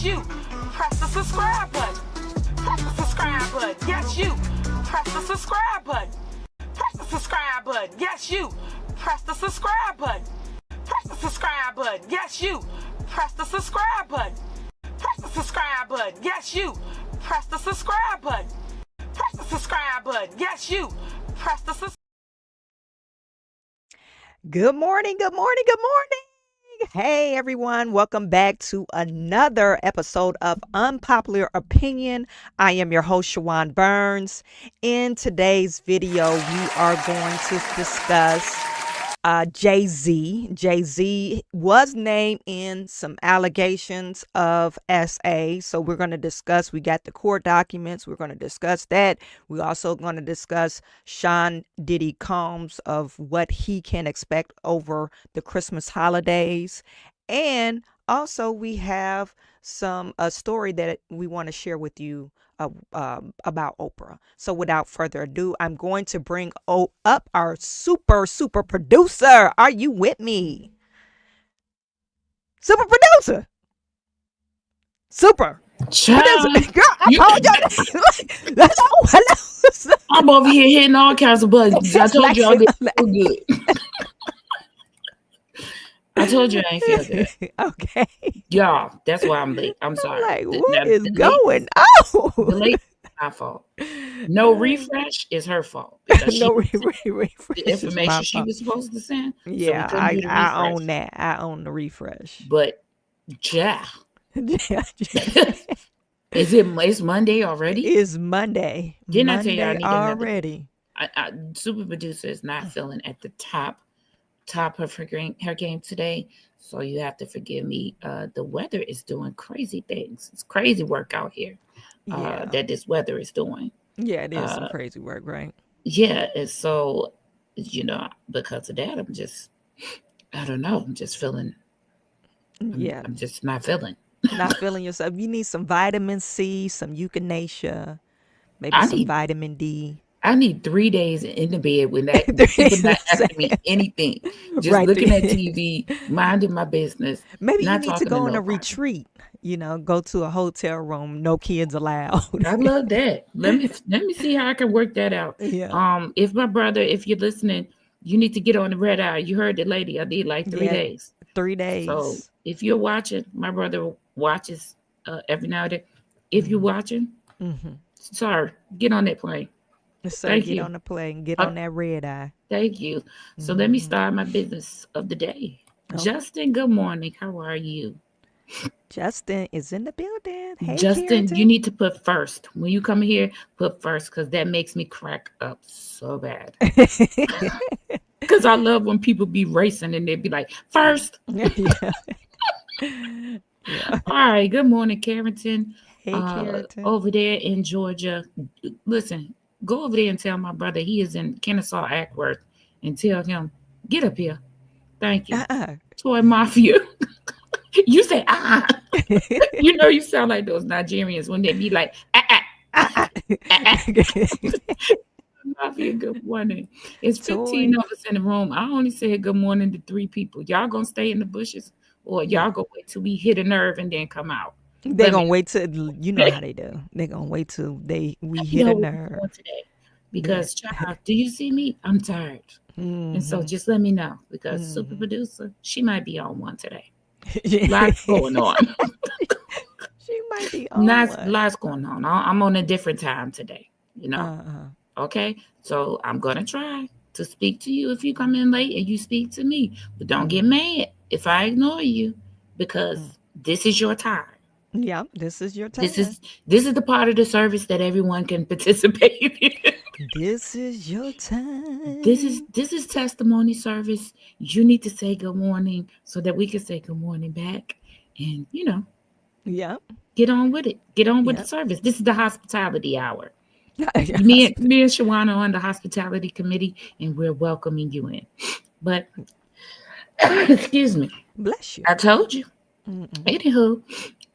you. Press the subscribe button. Press the subscribe button. Yes, you. Press the subscribe button. Press the subscribe button. Yes, you. Press the subscribe button. Press the subscribe button. Yes, you. Press the subscribe button. Press the subscribe button. Yes, you. Press the subscribe button. Press the subscribe button. Yes, you. Press the subscribe. Good morning, good morning, good morning. Hey everyone, welcome back to another episode of Unpopular Opinion. I am your host, Shawan Burns. In today's video, we are going to discuss Jayz. Jayz was named in some allegations of SA. So we're going to discuss, we got the court documents. We're going to discuss that. We're also going to discuss Sean Diddy Combs of what he can expect over the Christmas holidays. And also we have a story that we want to share with you about Oprah. So without further ado, I'm going to bring up our super producer. Are you with me? Super producer. Super producer. Girl, I called you. Hello. I'm over here hitting all kinds of buttons. I told you I didn't feel good. I told you I ain't feel good. Okay. Y'all, that's why I'm late. I'm sorry. Like, what is going on? The late is my fault. No refresh is her fault. No refresh. The information she was supposed to send. Yeah, so I own that. I own the refresh. But yeah. It's Monday already? It's Monday. Didn't Monday I tell you I need already? Super producer is not feeling at the top of her game today, so you have to forgive me. The weather is doing crazy things. It's crazy work out here that this weather is doing. Yeah, it is some crazy work, right? Yeah, and so because of that, I don't know, I'm just feeling. I'm just not feeling. Not feeling yourself. You need some vitamin C, some echinacea, maybe some vitamin D. I need 3 days in the bed when people not asking me anything. Just looking at TV, minding my business. Maybe you need to go on a retreat. Go to a hotel room, no kids allowed. I love that. Let me see how I can work that out. Yeah. If you're listening, you need to get on the red eye. You heard the lady. I did like 3 days. 3 days. So if you're watching, my brother watches every now and then. If you're watching, sorry, get on that plane. So get on the plane, get on that red eye. Thank you. So let me start my business of the day. Okay. Justin, good morning. How are you? Justin is in the building. Hey, Justin, Carrington. You need to put first. When you come here, put first, because that makes me crack up so bad. Because I love when people be racing and they be like, first. Yeah. All right. Good morning, Carrington. Hey, Carrington. Over there in Georgia. Listen. Go over there and tell my brother he is in Kennesaw Ackworth and tell him, get up here. Thank you. Toy Mafia. You say, you sound like those Nigerians when they be like, Mafia, good morning. It's 15 of us in the room. I only said good morning to 3 people. Y'all gonna stay in the bushes or y'all gonna wait till we hit a nerve and then come out? They're going to wait till, you know how they do. They're going to wait till we hit a nerve. Today because, child, do you see me? I'm tired. And so just let me know because super producer, she might be on one today. Lots going on. She might be on lots going on. I'm on a different time today, Okay? So I'm going to try to speak to you if you come in late and you speak to me. But don't get mad if I ignore you because this is your time. Yeah, this is your time. This is the part of the service that everyone can participate in. This is your time. This is testimony service. You need to say good morning so that we can say good morning back. And get on with it. Get on with the service. This is the hospitality hour. Me and Shawana are on the hospitality committee, and we're welcoming you in. But excuse me. Bless you. I told you. Anywho,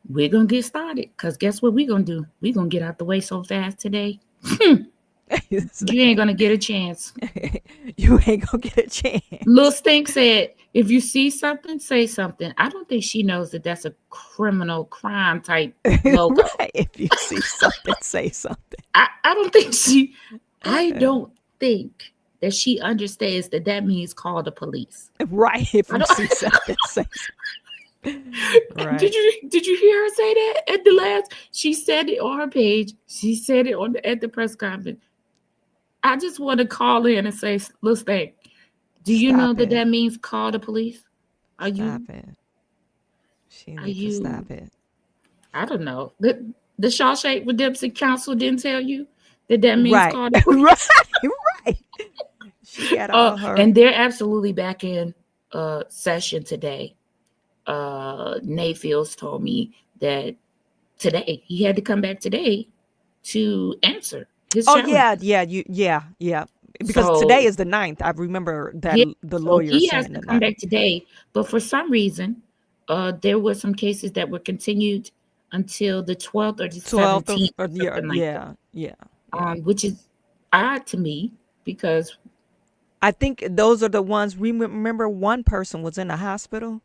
we're going to get started because guess what we're going to do? We're going to get out the way so fast today. You ain't gonna get a chance. You ain't gonna get a chance. Lil Stink said, if you see something, say something. I don't think she knows that that's a criminal crime type logo. Right. If you see something, say something. I don't think that she understands that means call the police. Right. If you see something, say something. Right. Did you hear her say that at the last? She said it on her page. She said it at the press conference. I just want to call in and say, Lil Stink, do you know that means call the police? Stop it. She needs to stop it. I don't know. The Shawshank Redemption Council didn't tell you that means call the police. Right. She got all her. And they're absolutely back in session today. Nate Fields told me that today he had to come back today to answer his challenge. Yeah. Because today is the 9th. I remember that the lawyer he saying has to come back today, but for some reason, there were some cases that were continued until the 12th or the 17th. Yeah. Which is odd to me because I think those are the ones. Remember, one person was in the hospital.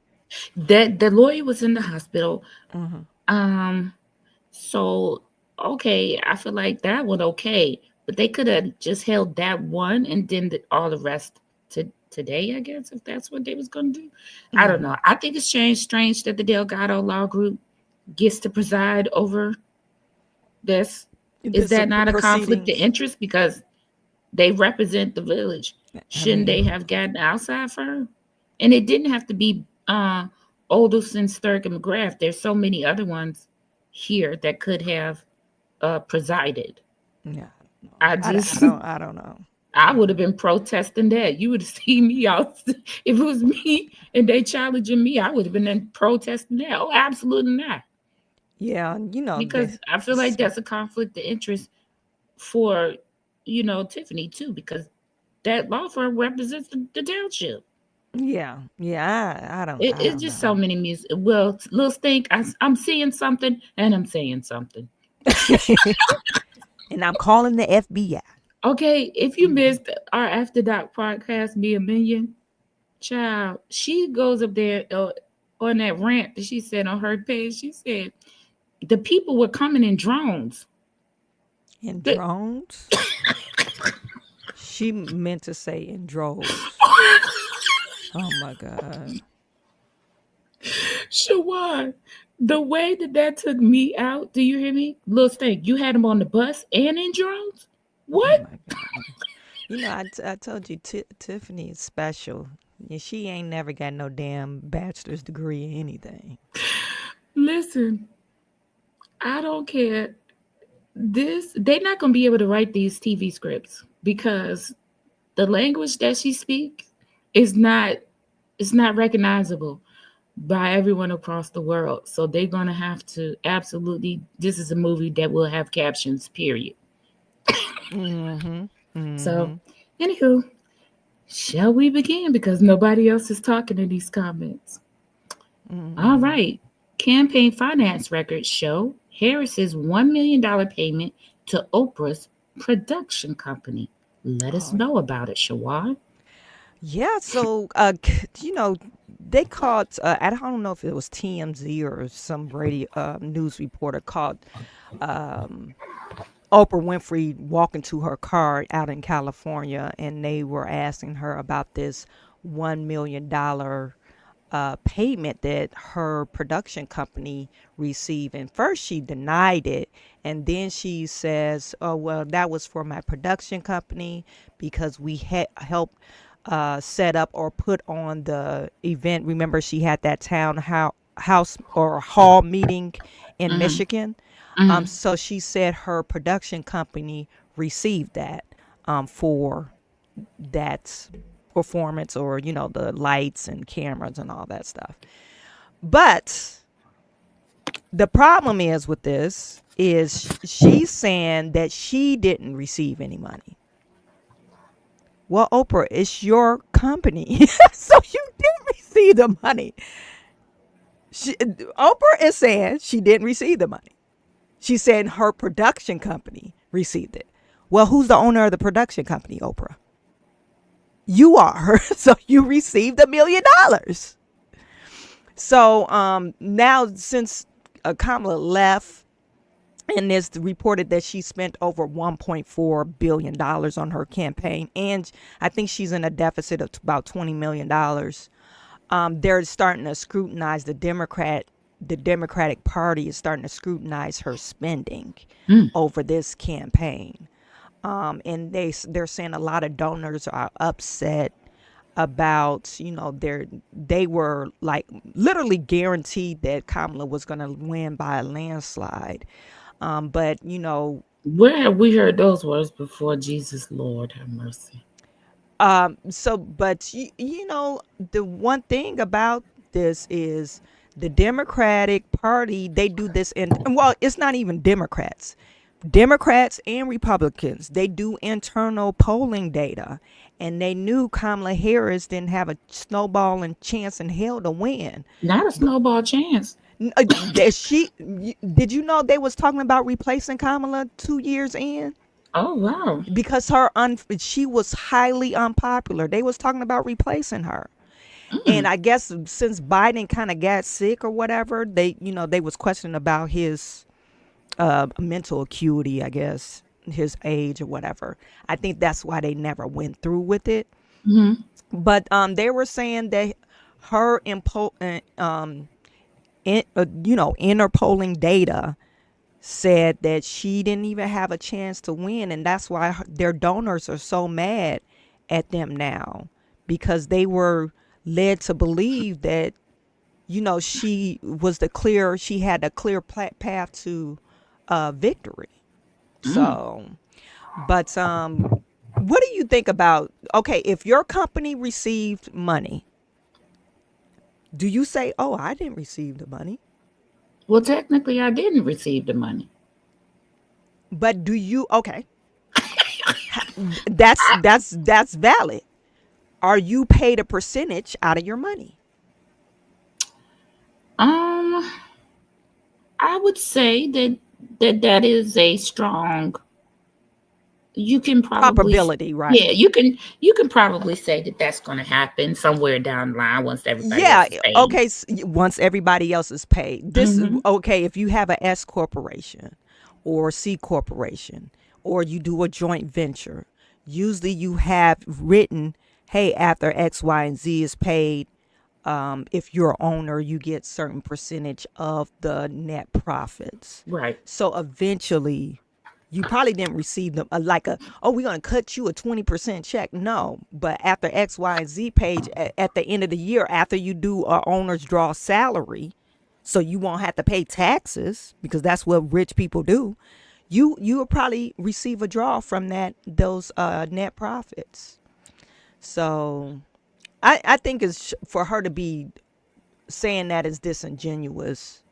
That the lawyer was in the hospital. Mm-hmm. So okay, I feel like that one okay, but they could have just held that one and then all the rest to today, I guess, if that's what they was gonna do. Mm-hmm. I don't know. I think it's strange that the Delgado Law Group gets to preside over this. Is that not a conflict of interest because they represent the village? Shouldn't they have gotten an outside firm? And it didn't have to be Olderson, Sturg, and McGrath. There's so many other ones here that could have presided. Yeah, I don't know. I would have been protesting that. You would have seen me out if it was me and they challenging me. I would have been protesting that. Oh, absolutely not. Yeah, because I feel like that's a conflict of interest for Tiffany too, because that law firm represents the township. Yeah, I don't. It's just so many music. Well, Lil Stink, I'm seeing something, and I'm saying something, and I'm calling the FBI. Okay, if you missed our After Dark podcast, Me a Million, child, she goes up there on that rant that she said on her page. She said the people were coming in drones. In drones? She meant to say in droves. Oh my God. Shawan, the way that took me out, do you hear me? Lil Stink, you had him on the bus and in drones? What? Oh my God. I told you Tiffany is special. She ain't never got no damn bachelor's degree in anything. Listen, I don't care. They're not going to be able to write these TV scripts because the language that she speaks is not recognizable by everyone across the world. So they're going to have to absolutely, this is a movie that will have captions, period. Mm-hmm. Mm-hmm. So, anywho, shall we begin? Because nobody else is talking in these comments. Mm-hmm. All right. Campaign finance records show Harris's $1 million payment to Oprah's production company. Let us know about it, Shawad. Yeah, so they called. I don't know if it was TMZ or some radio news reporter called Oprah Winfrey walking to her car out in California, and they were asking her about this $1 million payment that her production company received. And first she denied it, and then she says, "Oh well, that was for my production company because we helped set up or put on the event." Remember, she had that town house or hall meeting in Michigan. So she said her production company received that for that performance, or the lights and cameras and all that stuff. But the problem is with this is she's saying that she didn't receive any money. Well, Oprah, it's your company, so you did receive the money. Oprah is saying she didn't receive the money. She said her production company received it. Well, who's the owner of the production company, Oprah? You are. So you received $1 million. So now since Kamala left, and it's reported that she spent over $1.4 billion on her campaign, and I think she's in a deficit of about $20 million. They're starting to scrutinize the Democratic Party is starting to scrutinize her spending over this campaign. And they're saying a lot of donors are upset about, they were like literally guaranteed that Kamala was going to win by a landslide. But where have we heard those words before? Jesus, Lord, have mercy. But the one thing about this is the Democratic Party, they do this well, it's not even Democrats and Republicans. They do internal polling data, and they knew Kamala Harris didn't have a snowballing chance in hell to win. Not a snowball chance. Did you know they was talking about replacing Kamala 2 years in? Oh, wow. Because she was highly unpopular. They was talking about replacing her. And I guess since Biden kind of got sick or whatever, they was questioning about his mental acuity, I guess, his age or whatever. I think that's why they never went through with it. But they were saying that her inner polling data said that she didn't even have a chance to win, and that's why their donors are so mad at them now, because they were led to believe that she had a clear path to victory. So but what do you think about, okay, if your company received money, do you say, oh, I didn't receive the money? Well, technically, I didn't receive the money. But do you? Okay, that's valid. Are you paid a percentage out of your money? I would say that is a strong. You can probably probability, right? Yeah, you can probably say that that's going to happen somewhere down the line once everybody else is paid. Okay, once everybody else is paid. This is okay if you have a S corporation or C corporation, or you do a joint venture. Usually you have written, hey, after X, Y, and Z is paid, if you're an owner, you get certain percentage of the net profits. Right. So eventually, you probably didn't receive them we're going to cut you a 20% check. No, but after X, Y, and Z page, at the end of the year, after you do a owner's draw salary, so you won't have to pay taxes, because that's what rich people do, you will probably receive a draw from those net profits. So I think it's for her to be saying that is disingenuous.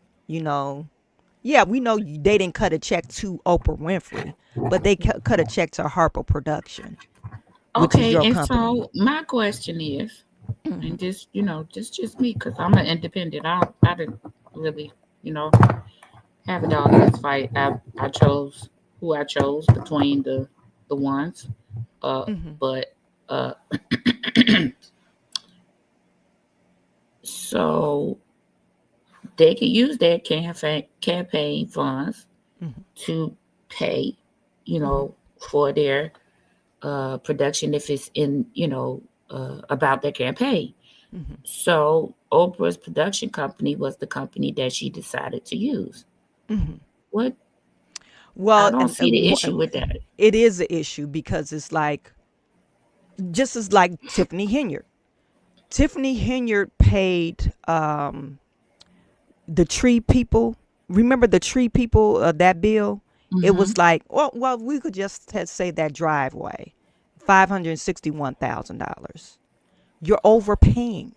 Yeah, we know they didn't cut a check to Oprah Winfrey, but they cut a check to Harper Production. Okay, and company. So my question is, and just me, because I'm an independent. I didn't really, have a dog in this fight. I chose who I chose between the ones, but so they can use their campaign funds to pay, for their production if it's in, about their campaign. So Oprah's production company was the company that she decided to use. What? Well, I don't see the issue with that. It is an issue because it's just as like Tiffany Henyard. Tiffany Henyard paid the tree people. Remember the tree people, that bill? It was like, well, we could just say that driveway, $561,000. You're overpaying.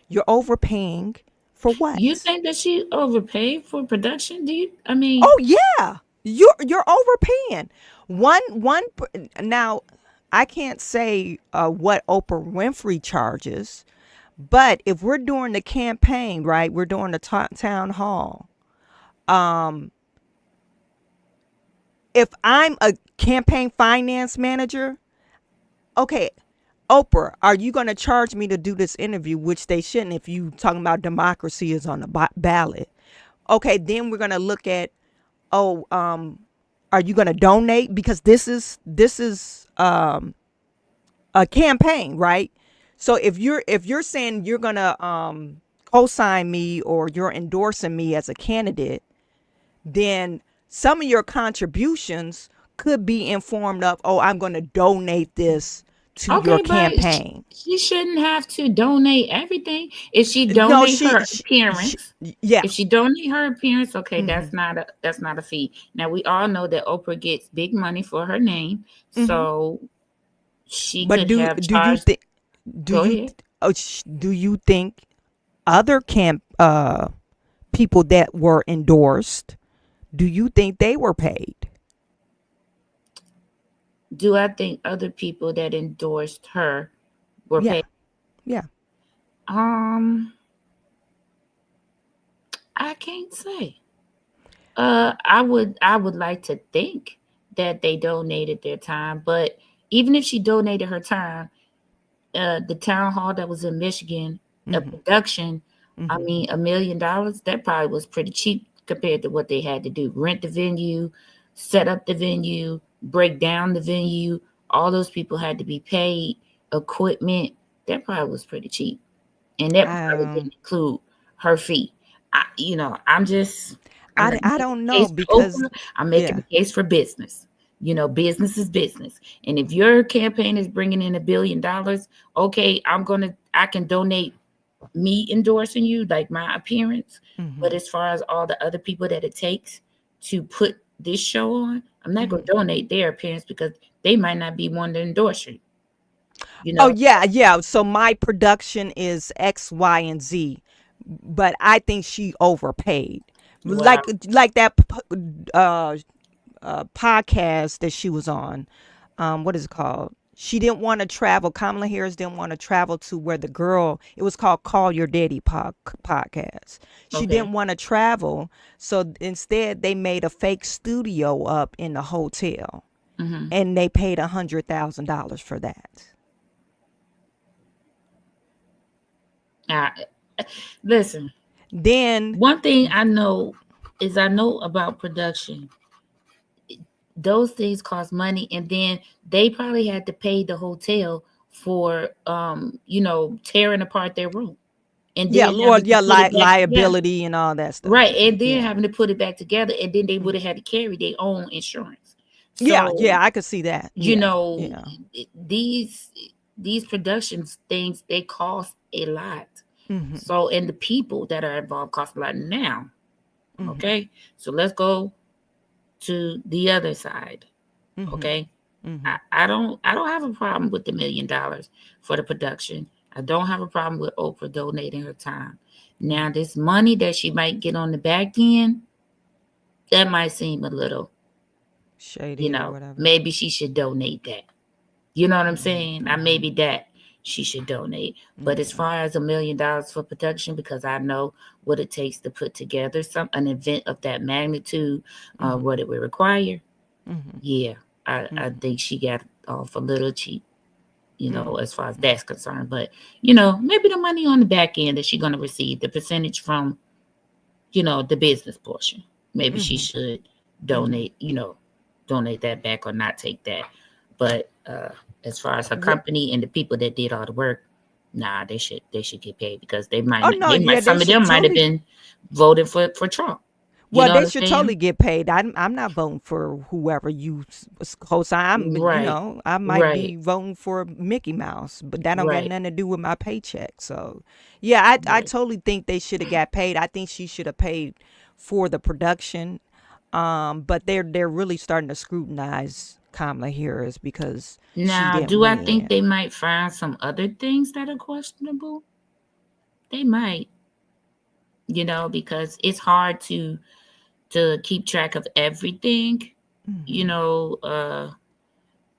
You're overpaying for what? You think that she overpaid for production? Do you? I mean, oh yeah, you're overpaying. One now, I can't say what Oprah Winfrey charges, but if we're doing the campaign, right? We're doing the town hall. if I'm a campaign finance manager, okay, Oprah, are you going to charge me to do this interview? Which they shouldn't if you talking about democracy is on the ballot. Okay, then we're going to look at, are you going to donate? Because this is a campaign, right? So if you're saying you're going to co-sign me or you're endorsing me as a candidate, then some of your contributions could be informed of, I'm going to donate this to your campaign. She shouldn't have to donate everything. If she donate her appearance, if she donate her appearance, okay, that's not a fee. Now we all know that Oprah gets big money for her name, so she could have charged. Do you think other people that were endorsed, do you think they were paid? Do I think other people that endorsed her were paid? Yeah. I can't say. I would like to think that they donated their time, but even if she donated her time, the town hall that was in Michigan, the production, I mean, $1 million, that probably was pretty cheap compared to what they had to do. Rent the venue, set up the venue, break down the venue. All those people had to be paid. Equipment, that probably was pretty cheap. And that probably didn't include her fee. I don't know, because I'm making a case for business. Business is business. And if your campaign is bringing in $1 billion, okay, I can donate me endorsing you, like my appearance. But as far as all the other people that it takes to put this show on, I'm not going to donate their appearance because they might not be one to endorse you. Oh yeah. So my production is X, Y, and Z, but I think she overpaid. Wow. Like that podcast that she was on. What is it called? She didn't want to travel. Kamala Harris didn't want to travel to where the girl, it was called Call Your Daddy podcast. She didn't want to travel. So instead they made a fake studio up in the hotel and they paid $100,000 for that. Listen, then one thing I know about production. Those things cost money, and then they probably had to pay the hotel for tearing apart their room, and then liability and all that stuff, right? And then having to put it back together, and then they would have had to carry their own insurance. So, I could see that. These productions things, they cost a lot. So, and the people that are involved cost a lot now. Okay, so let's go to the other side. Okay. I don't have a problem with the $1 million for the production. I don't have a problem with Oprah donating her time. Now, this money that she might get on the back end, that might seem a little shady, or whatever. Maybe she should donate that. You know what I'm saying? Maybe that she should donate. But as far as $1 million for production, because I know what it takes to put together an event of that magnitude, what it would require. I think she got off a little cheap, as far as that's concerned. But, maybe the money on the back end that she's going to receive, the percentage from, the business portion, maybe she should donate, donate that back or not take that. But as far as her company and the people that did all the work, they should get paid, because they might. Some of them might have been voting for Trump. Well, they should totally get paid. I'm not voting for whoever you co-sign. I might be voting for Mickey Mouse, but that don't got nothing to do with my paycheck. So, I totally think they should have got paid. I think she should have paid for the production. But they're really starting to scrutinize Kamala Harris because now, do I think they might find some other things that are questionable? They might, because it's hard to keep track of everything.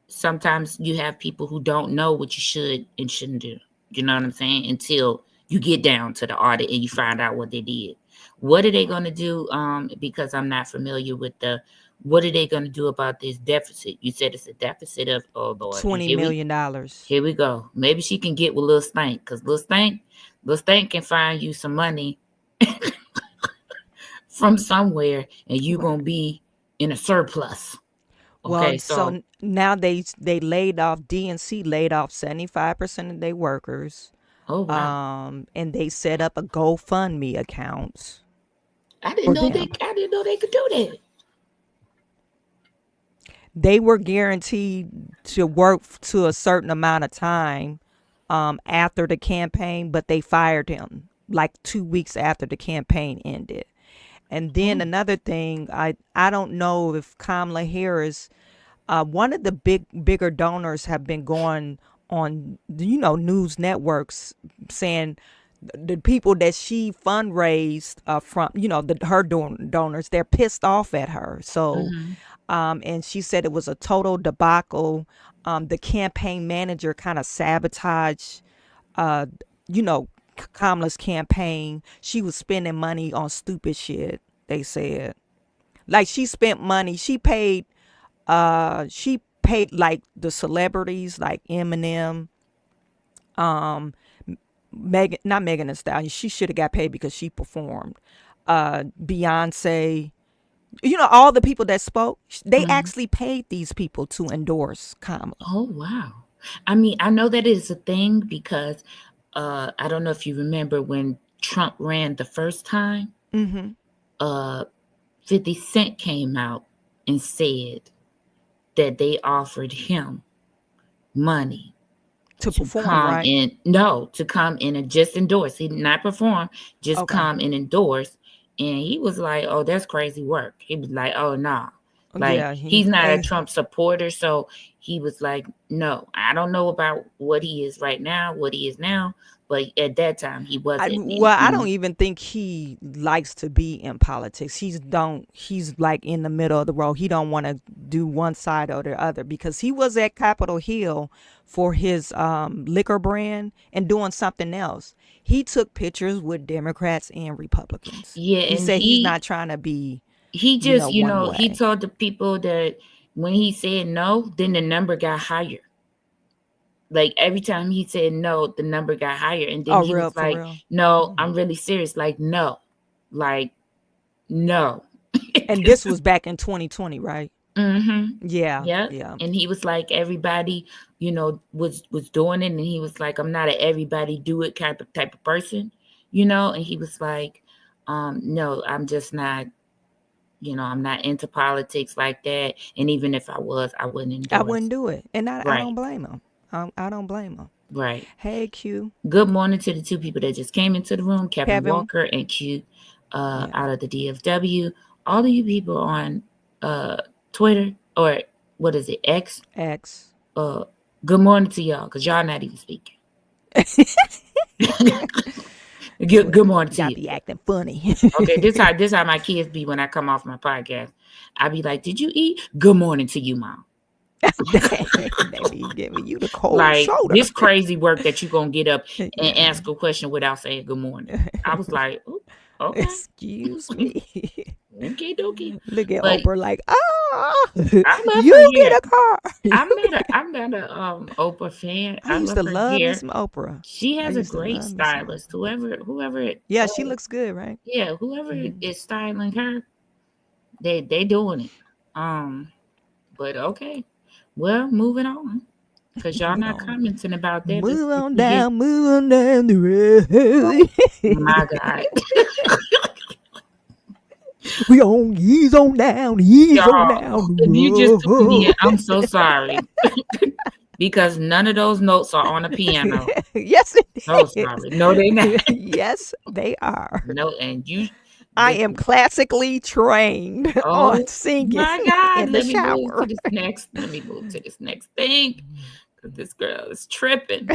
Sometimes you have people who don't know what you should and shouldn't do. You know what I'm saying? Until you get down to the audit and you find out what they did. What are they going to do? Because I'm not familiar with the What are they going to do about this deficit? You said it's a deficit of, oh Lord, $20 million. Here we go. Maybe she can get with Lil Stank, because Lil Stank can find you some money from somewhere, and you gonna be in a surplus. Okay, well, so now they laid off, DNC laid off 75% of their workers. Oh wow. And they set up a GoFundMe account. I didn't know they could do that. They were guaranteed to work to a certain amount of time after the campaign, but they fired him like 2 weeks after the campaign ended. And then another thing, I don't know if Kamala Harris, one of the bigger donors have been going on, news networks saying the people that she fundraised from, her donors, they're pissed off at her. So, and she said it was a total debacle. The campaign manager kind of sabotaged, Kamala's campaign. She was spending money on stupid shit, they said. Like she spent money, she paid like the celebrities like Eminem, not Megan Thee Stallion. She should have got paid because she performed. Beyonce, all the people that spoke, they actually paid these people to endorse Kamala. Oh wow. I mean, I know that is a thing because I don't know if you remember when Trump ran the first time. 50 Cent came out and said that they offered him money to perform, come right? to come in and just endorse. He did not perform, just come and endorse. And he was like, "Oh, that's crazy work." He was like, "Oh no." Nah. Like he's not a Trump supporter, so he was like, "No, I don't know about what he is right now, what he is now, but at that time he wasn't." I don't even think he likes to be in politics. He's like in the middle of the road. He don't want to do one side or the other because he was at Capitol Hill for his liquor brand and doing something else. He took pictures with Democrats and Republicans. Yeah, he said he's not trying to be. He just, he told the people that when he said no, then the number got higher. Like every time he said no, the number got higher. And then he was like, "No, I'm really serious." Like, no. Like, no. And this was back in 2020, right? Yeah. And he was like, everybody, was doing it. And he was like, "I'm not an everybody do it type of person, And he was like, "No, I'm just not. I'm not into politics like that. And even if I was, I wouldn't do it. And I don't blame him. I don't blame him. Right. Hey, Q. Good morning to the two people that just came into the room, Kevin Walker and Q out of the DFW. All of you people on Twitter, or what is it, X? X. Good morning to y'all, because y'all not even speaking. Good morning to you. Y'all be acting funny. Okay, this how my kids be when I come off my podcast. I be like, "Did you eat?" "Good morning to you, Mom." They be giving you the cold shoulder. This crazy work that you gonna get up and ask a question without saying good morning. I was like, okay. Excuse me. Okay, dokie. Look at Oprah like, you get a car. I'm not a Oprah fan. I used to love me some Oprah. She has a great stylist. Whoever. Yeah, she looks good, right? Yeah, whoever is styling her, they doing it. But okay. Well, moving on. Because y'all not commenting about that. Move on down the road. My God. Ease on down. If you just took me, I'm so sorry. Because none of those notes are on a piano. Yes, it is. So sorry. No, they're not. Yes, they are. No, and you... I am classically trained on singing in the shower. Let me move to this next thing. Because this girl is tripping.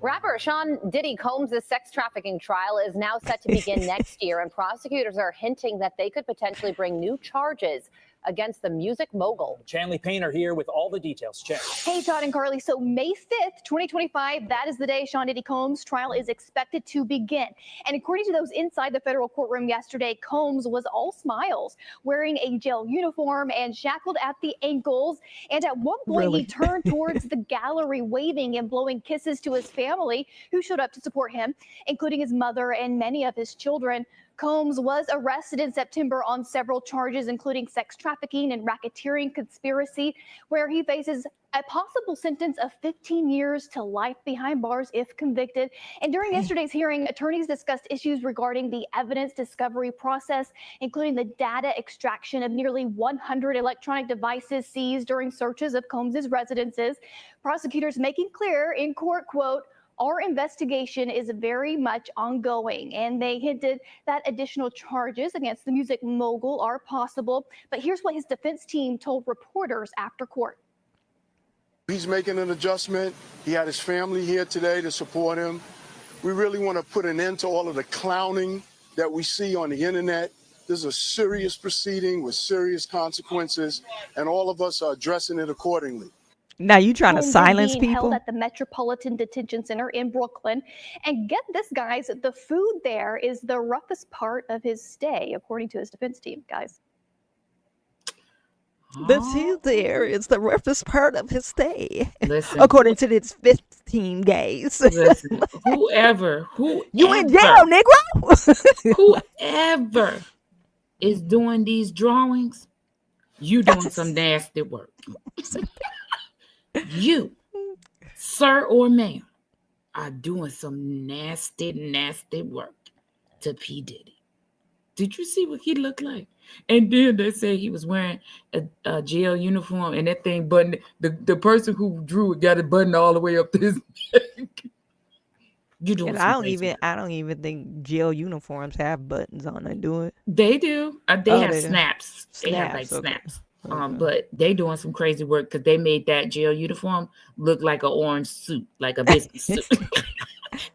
Rapper Sean Diddy Combs' sex trafficking trial is now set to begin next year, and prosecutors are hinting that they could potentially bring new charges against the music mogul. Chanley Painter here with all the details. Check. Hey, Todd and Carly. So May 5th, 2025, that is the day Sean Diddy Combs' trial is expected to begin. And according to those inside the federal courtroom yesterday, Combs was all smiles, wearing a jail uniform and shackled at the ankles. And at one point, he turned towards the gallery, waving and blowing kisses to his family, who showed up to support him, including his mother and many of his children. Combs was arrested in September on several charges, including sex trafficking and racketeering conspiracy, where he faces a possible sentence of 15 years to life behind bars if convicted. And during yesterday's hearing, attorneys discussed issues regarding the evidence discovery process, including the data extraction of nearly 100 electronic devices seized during searches of Combs' residences. Prosecutors making clear in court, quote, "Our investigation is very much ongoing," and they hinted that additional charges against the music mogul are possible. But here's what his defense team told reporters after court. He's making an adjustment. He had his family here today to support him. We really want to put an end to all of the clowning that we see on the internet. This is a serious proceeding with serious consequences, and all of us are addressing it accordingly. Now you trying to silence people? people? Held at the Metropolitan Detention Center in Brooklyn. And get this, guys, the food there is the roughest part of his stay, according to his defense team, guys. The food there is the roughest part of his stay, Listen, according to this 15 gays. listen, whoever You in jail, Negro? whoever is doing these drawings, you doing some nasty work. You, sir or ma'am, are doing some nasty, nasty work to P. Diddy. Did you see what he looked like? And then they say he was wearing a jail uniform, and that thing button. The person who drew it got it buttoned all the way up to his neck. You doing? And I don't even think jail uniforms have buttons on them. Do it? They do. They have do. snaps. They have like Okay. snaps. But they doing some crazy work because they made that jail uniform look like an orange suit, like a business suit.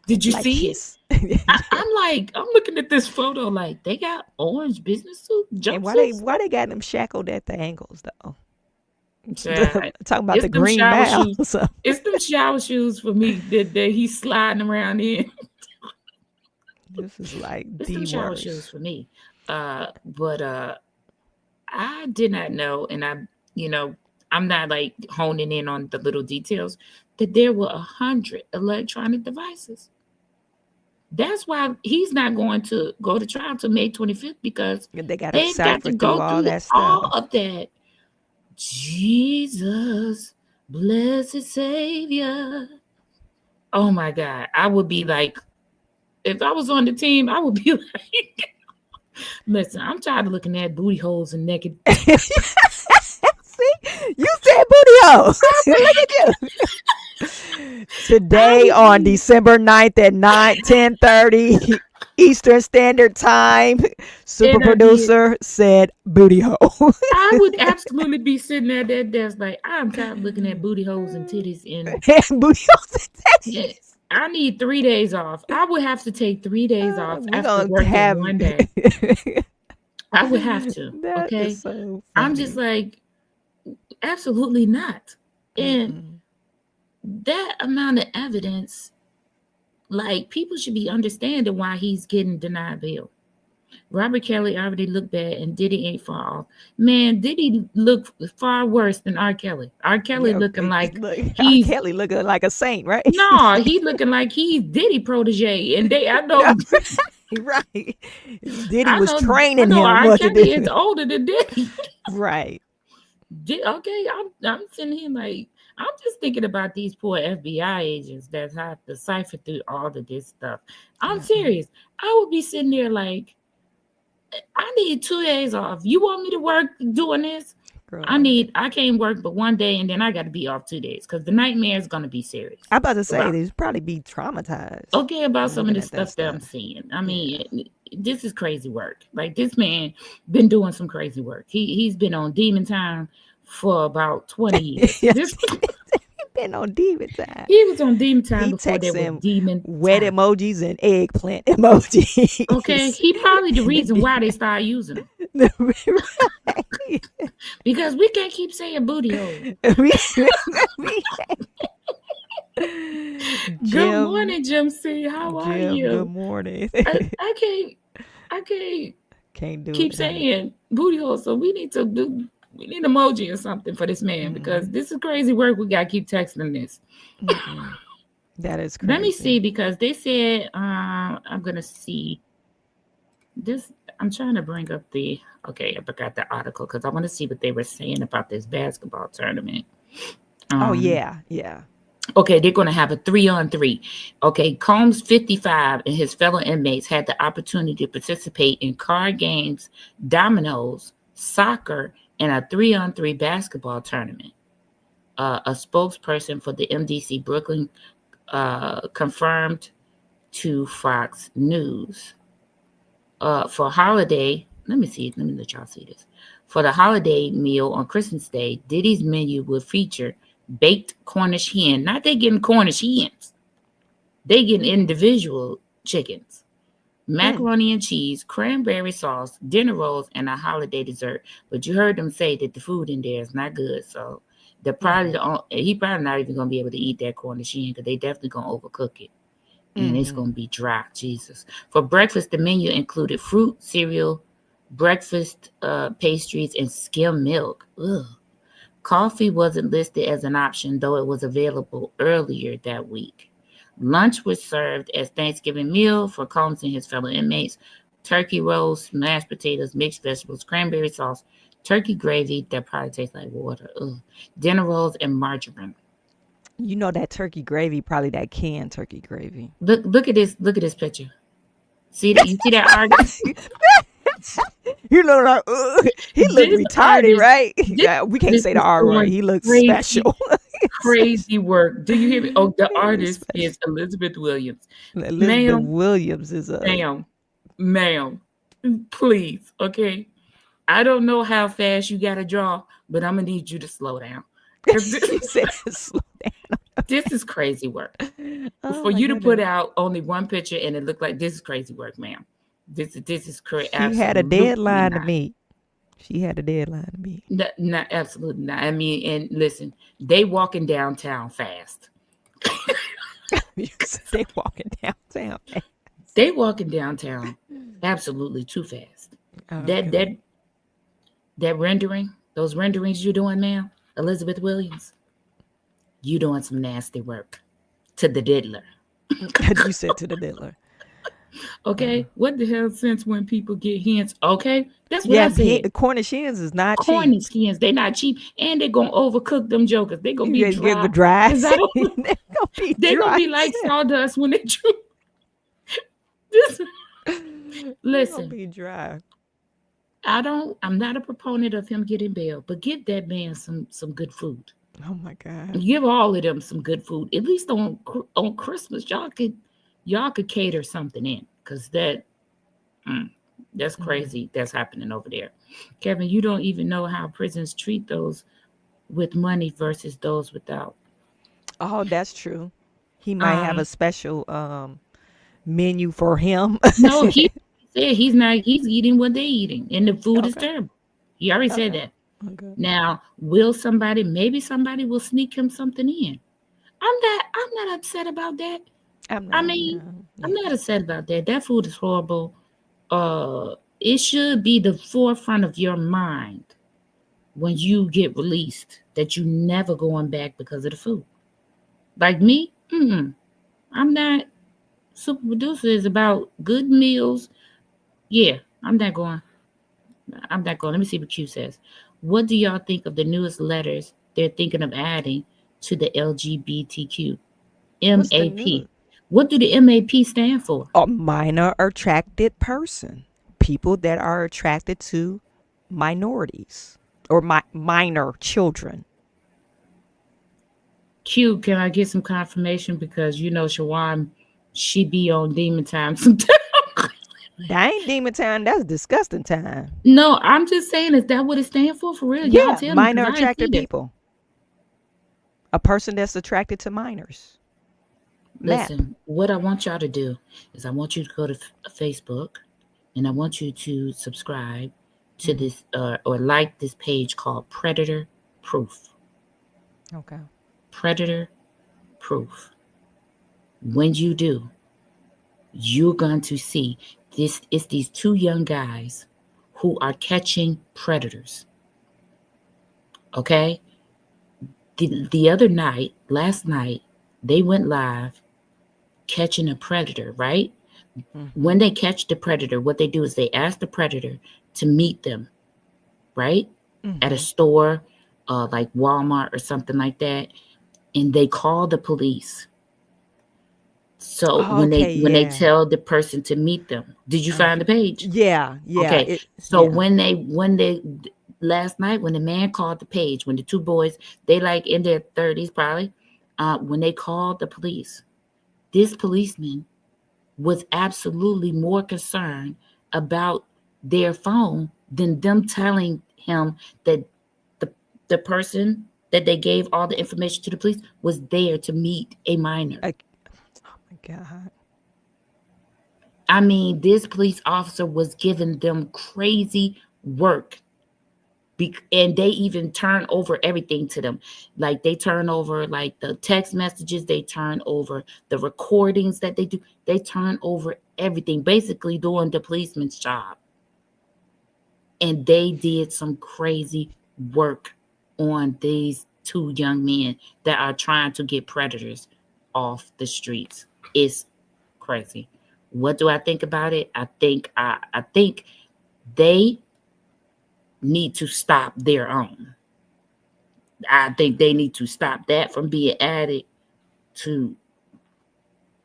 Did you Like see his. it? I'm looking at this photo like they got orange business suit And jumpsuits. why they got them shackled at the ankles though? Yeah. Talking about It's the them green shower mouth. shoes. So. It's them shower shoes for me that he's sliding around in. This is like It's the them shower worst. shoes for me. But I did not know, and I'm not like honing in on the little details, that there were 100 electronic devices. That's why he's not going to go to trial till May 25th, because They got to they've got cipher to through go all through that all stuff. of that. Jesus, blessed Savior. Oh my God. I would be like, if I was on the team, I would be like, listen, I'm tired of looking at booty holes and naked. See, you said booty hole. Look at you. Today on December 9th at 10:30 Eastern Standard Time, super producer said booty hole. I would absolutely be sitting at that desk like, I'm tired of looking at booty holes and titties. And Booty holes and titties. yes, I need 3 days off. I would have to take 3 days off We after gonna working have- 1 day. I would have to. That Okay. is so I'm funny. just like, absolutely not. And Mm-mm. that amount of evidence, like, people should be understanding why he's getting denied bail. Robert Kelly already looked bad, and Diddy ain't far off. Man, Diddy look far worse than R. Kelly. R. Kelly Yeah, looking like look, he's Kelly looking like a saint, right? no, he looking like he's Diddy protege, and I know Right. Diddy was training him R. what to Kelly is do. older than Diddy. Right. Okay, I'm sitting here like, I'm just thinking about these poor FBI agents that have to cipher through all of this stuff. I'm serious. I would be sitting there like, I need 2 days off. You want me to work doing this? Girl. I can't work but 1 day, and then I got to be off 2 days because the nightmare is going to be serious. I'm about to say Wow. they'd probably be traumatized. Okay, about some of Looking the at that stuff that I'm stuff. seeing. I mean, this is crazy work. Like, this man been doing some crazy work. He's been on demon time for about 20 years. Yes. This been on demon time. He was on demon time He before there texting was demon wet time. emojis and eggplant emojis. Okay, he probably the reason why they started using them. Right. Because we can't keep saying booty hole. Good morning, Jim C. How are you? Good morning. I can't do keep it. saying booty hole. So we need emoji or something for this man because this is crazy work. We gotta keep texting this. That is crazy. Let me see, because they said I'm gonna see this. I'm trying to bring up I forgot the article because I want to see what they were saying about this basketball tournament. Yeah. Okay, they're going to have a 3-on-3. Okay, Combs, 55, and his fellow inmates had the opportunity to participate in card games, dominoes, soccer, and a 3-on-3 basketball tournament. A spokesperson for the MDC Brooklyn confirmed to Fox News. For holiday, let me let y'all see this. For the holiday meal on Christmas Day, Diddy's menu will feature baked Cornish hen. Not they getting Cornish hens. They getting individual chickens. Macaroni and cheese, cranberry sauce, dinner rolls, and a holiday dessert. But you heard them say that the food in there is not good. So he probably not even going to be able to eat that Cornish hen because they definitely going to overcook it. And it's going to be dry. Jesus. For breakfast, the menu included fruit, cereal, breakfast pastries, and skim milk. Ugh. Coffee wasn't listed as an option, though it was available earlier that week. Lunch was served as Thanksgiving meal for Combs and his fellow inmates. Turkey rolls, mashed potatoes, mixed vegetables, cranberry sauce, turkey gravy that probably tastes like water. Ugh. Dinner rolls and margarine. You know that turkey gravy, probably that canned turkey gravy. Look at this. Look at this picture. See that? You see that artist? You know, he looked retarded, right? We can't say the R word. He looks special. Crazy work. Do you hear me? Oh, the artist is Elizabeth Williams. Elizabeth Williams is a ma'am. Please, okay. I don't know how fast you got to draw, but I'm gonna need you to slow down. Slow down. This is crazy work. For you to put out only one picture and it looked like this is crazy work, ma'am. This is crazy. She had a deadline to meet. Not absolutely not. I mean, and listen, they walking downtown fast. They walking downtown fast. They walking downtown absolutely too fast. Okay. That rendering, those renderings you're doing, ma'am, Elizabeth Williams, you doing some nasty work to the diddler. You said to the diddler. Okay, what the hell sense when people get hens? Okay, that's what I said. The Cornish hens is not cheap. Cornish hens, they're not cheap, and they're gonna overcook them jokers. They're gonna be dry. They're gonna be like sawdust when they chew. Listen, be dry. I'm not a proponent of him getting bail, but give that man some good food. Oh my God! Give all of them some good food. At least on Christmas, y'all could cater something in, because that's crazy. That's happening over there. Kevin, you don't even know how prisons treat those with money versus those without. Oh, that's true. He might have a special menu for him. No, he said he's eating what they're eating, and the food is terrible. He already said that. Okay. Now, maybe somebody will sneak him something in. I'm not upset about that. I'm not upset about that. That food is horrible. It should be the forefront of your mind when you get released that you never going back because of the food. Like me, I'm not. Super Producer is about good meals. Yeah, I'm not going. Let me see what Q says. What do y'all think of the newest letters they're thinking of adding to the LGBTQ? MAP. What do the MAP stand for? A minor attracted person. People that are attracted to minorities or minor children. Q, can I get some confirmation? Because you know Shawan, she be on demon time sometimes. That ain't demon time. That's disgusting time. No, I'm just saying, is that what it stands for real? Yeah, minor attracted people. A person that's attracted to minors. Listen, what I want y'all to do is I want you to go to Facebook, and I want you to subscribe to this or like this page called Predator Proof. Okay. Predator Proof. When you do, you're going to see this. It's these two young guys who are catching predators. Okay? The other night, last night, they went live catching a predator, right? When they catch the predator, what they do is they ask the predator to meet them, right? At a store, like Walmart or something like that, and they call the police. So when they tell the person to meet them, did you find the page? Yeah. Okay. When they last night, when the man called the page, when the two boys, they like in their 30s probably, when they called the police, this policeman was absolutely more concerned about their phone than them telling him that the person that they gave all the information to the police was there to meet a minor. Oh my God. I mean, this police officer was giving them crazy work. And they even turn over everything to them. Like they turn over like the text messages, they turn over the recordings that they do. They turn over everything, basically doing the policeman's job. And they did some crazy work on these two young men that are trying to get predators off the streets. It's crazy. What do I think about it? I think they need to stop their own. I think they need to stop that from being added to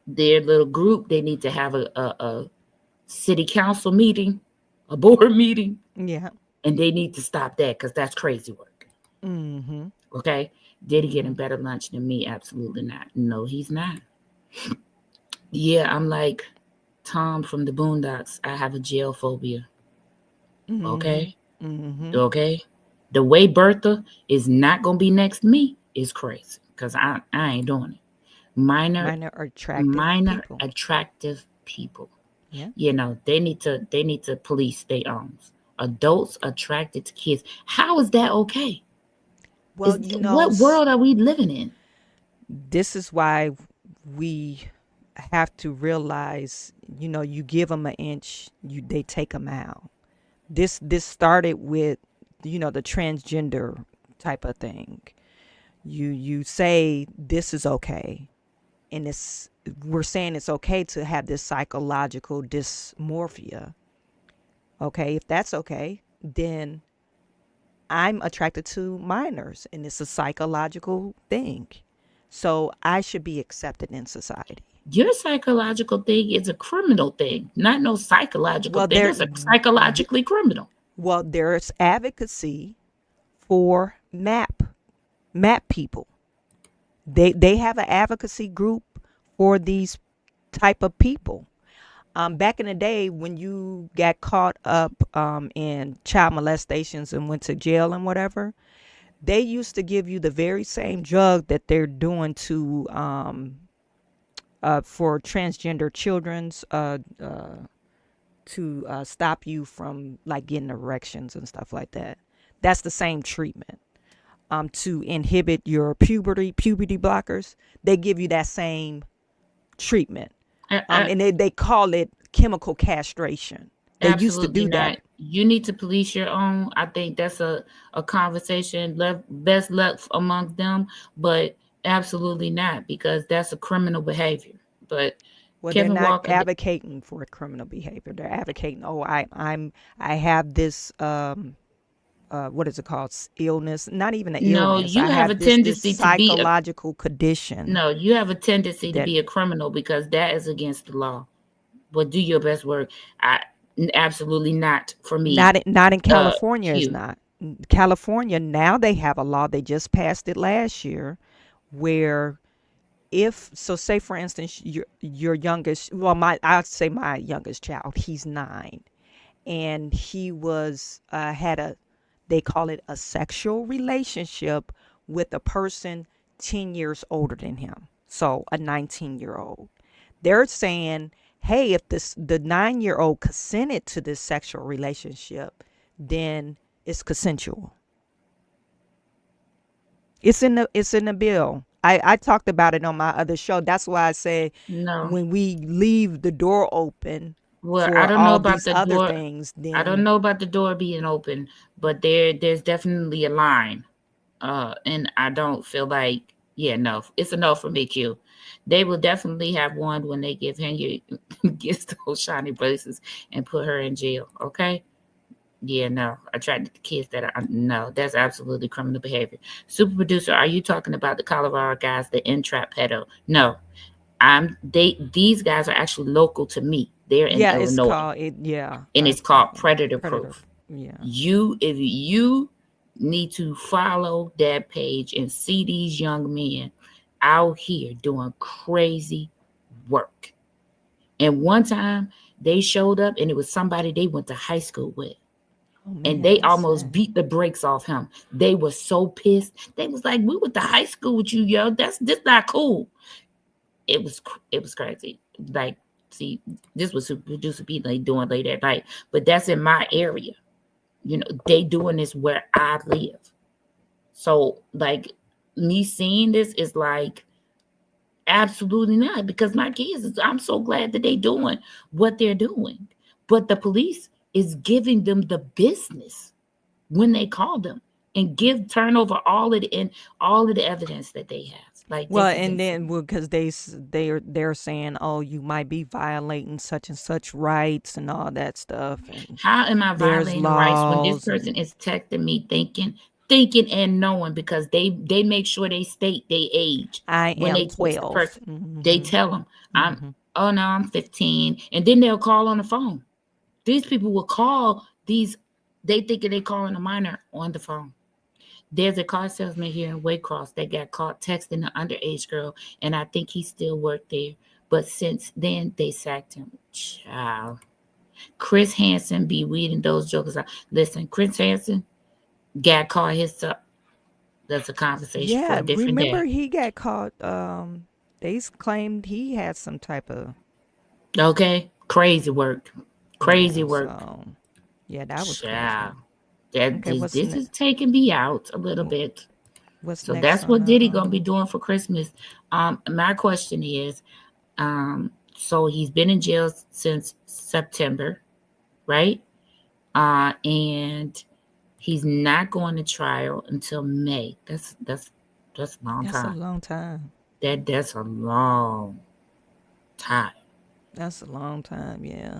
their little group. They need to have a city council meeting, a board meeting. Yeah. And they need to stop that because that's crazy work. Okay? Did he get a better lunch than me? Absolutely not. No, he's not. Yeah, I'm like Tom from the Boondocks. I have a jail phobia. Okay? Okay? The way Bertha is not going to be next to me is crazy because I ain't doing it. Minor attractive people. Yeah. You know, they need to police their own. Adults attracted to kids. How is that okay? Well, what world are we living in? This is why we have to realize, you give them an inch, they take them out. This started with, the transgender type of thing. You say this is okay, and we're saying it's okay to have this psychological dysmorphia. Okay, if that's okay, then I'm attracted to minors, and it's a psychological thing. So I should be accepted in society. Your psychological thing is a criminal thing, not no psychological thing. It's a psychologically criminal. Well, there's advocacy for MAP people. They have an advocacy group for these type of people. Back in the day when you got caught up in child molestations and went to jail and whatever, they used to give you the very same drug that they're doing to for transgender children's to stop you from like getting erections and stuff like that. That's the same treatment. To inhibit your puberty blockers, they give you that same treatment. And they call it chemical castration. They used to do that. You need to police your own. I think that's a conversation best left amongst them, but absolutely not, because that's a criminal behavior. But Kevin they're not Walker, advocating for criminal behavior. They're advocating, I have this what is it called? Illness? Not even an illness. No, you have a tendency to be psychological condition. No, you have a tendency to be a criminal because that is against the law. But do your best work. Absolutely not for me. Not in California. It's not. California now they have a law. They just passed it last year, where say for instance your youngest, I'd say my youngest child, he's 9, and he was they call it a sexual relationship with a person 10 years older than him. So a 19-year-old. They're saying, hey, if the 9-year-old consented to this sexual relationship, then it's consensual. It's in the bill. I talked about it on my other show. That's why I say when we leave the door open for I don't know about these the other door. things, then I don't know about the door being open, but there's definitely a line. And I don't feel like, no, it's a no for me, Q. They will definitely have one when they give Henry gets those shiny bracelets and put her in jail. Okay. Yeah, no, attracted to kids no, that's absolutely criminal behavior. Super producer, are you talking about the Colorado guys, the entrap pedo? No, these guys are actually local to me. They're in Illinois. It's called and it's called predator proof. Yeah, if you need to follow that page and see these young men out here doing crazy work. And one time they showed up and it was somebody they went to high school with. And they almost beat the brakes off him. They were so pissed. They was like, we went to high school with you, yo. This not cool. It was crazy. Like, see, this was Super Producer P like doing late at night. But that's in my area. You know, they doing this where I live. So, like, me seeing this is like, absolutely not. Because my kids, I'm so glad that they doing what they're doing. But the police is giving them the business when they call them and turn over all of the evidence that they have. Like, well, and then because they're saying, oh, you might be violating such and such rights and all that stuff. And how am I violating rights when this person is texting me thinking and knowing, because they make sure they state their age. When they 12. The they tell them I'm 15, and then they'll call on the phone. These people will call they thinking they calling a minor on the phone. There's a car salesman here in Waycross that got caught texting an underage girl, and I think he still worked there. But since then, they sacked him. Child. Chris Hansen be weeding those jokers out. Listen, Chris Hansen got caught himself. That's a conversation for a different day. Remember he got caught. They claimed he had some type of crazy work. Crazy work. So, that was crazy. This is taking me out a little bit. So that's what Diddy gonna be doing for Christmas. My question is, so he's been in jail since September, right? And he's not going to trial until May. That's a long time. That's a long time. That's a long time. That's a long time, yeah.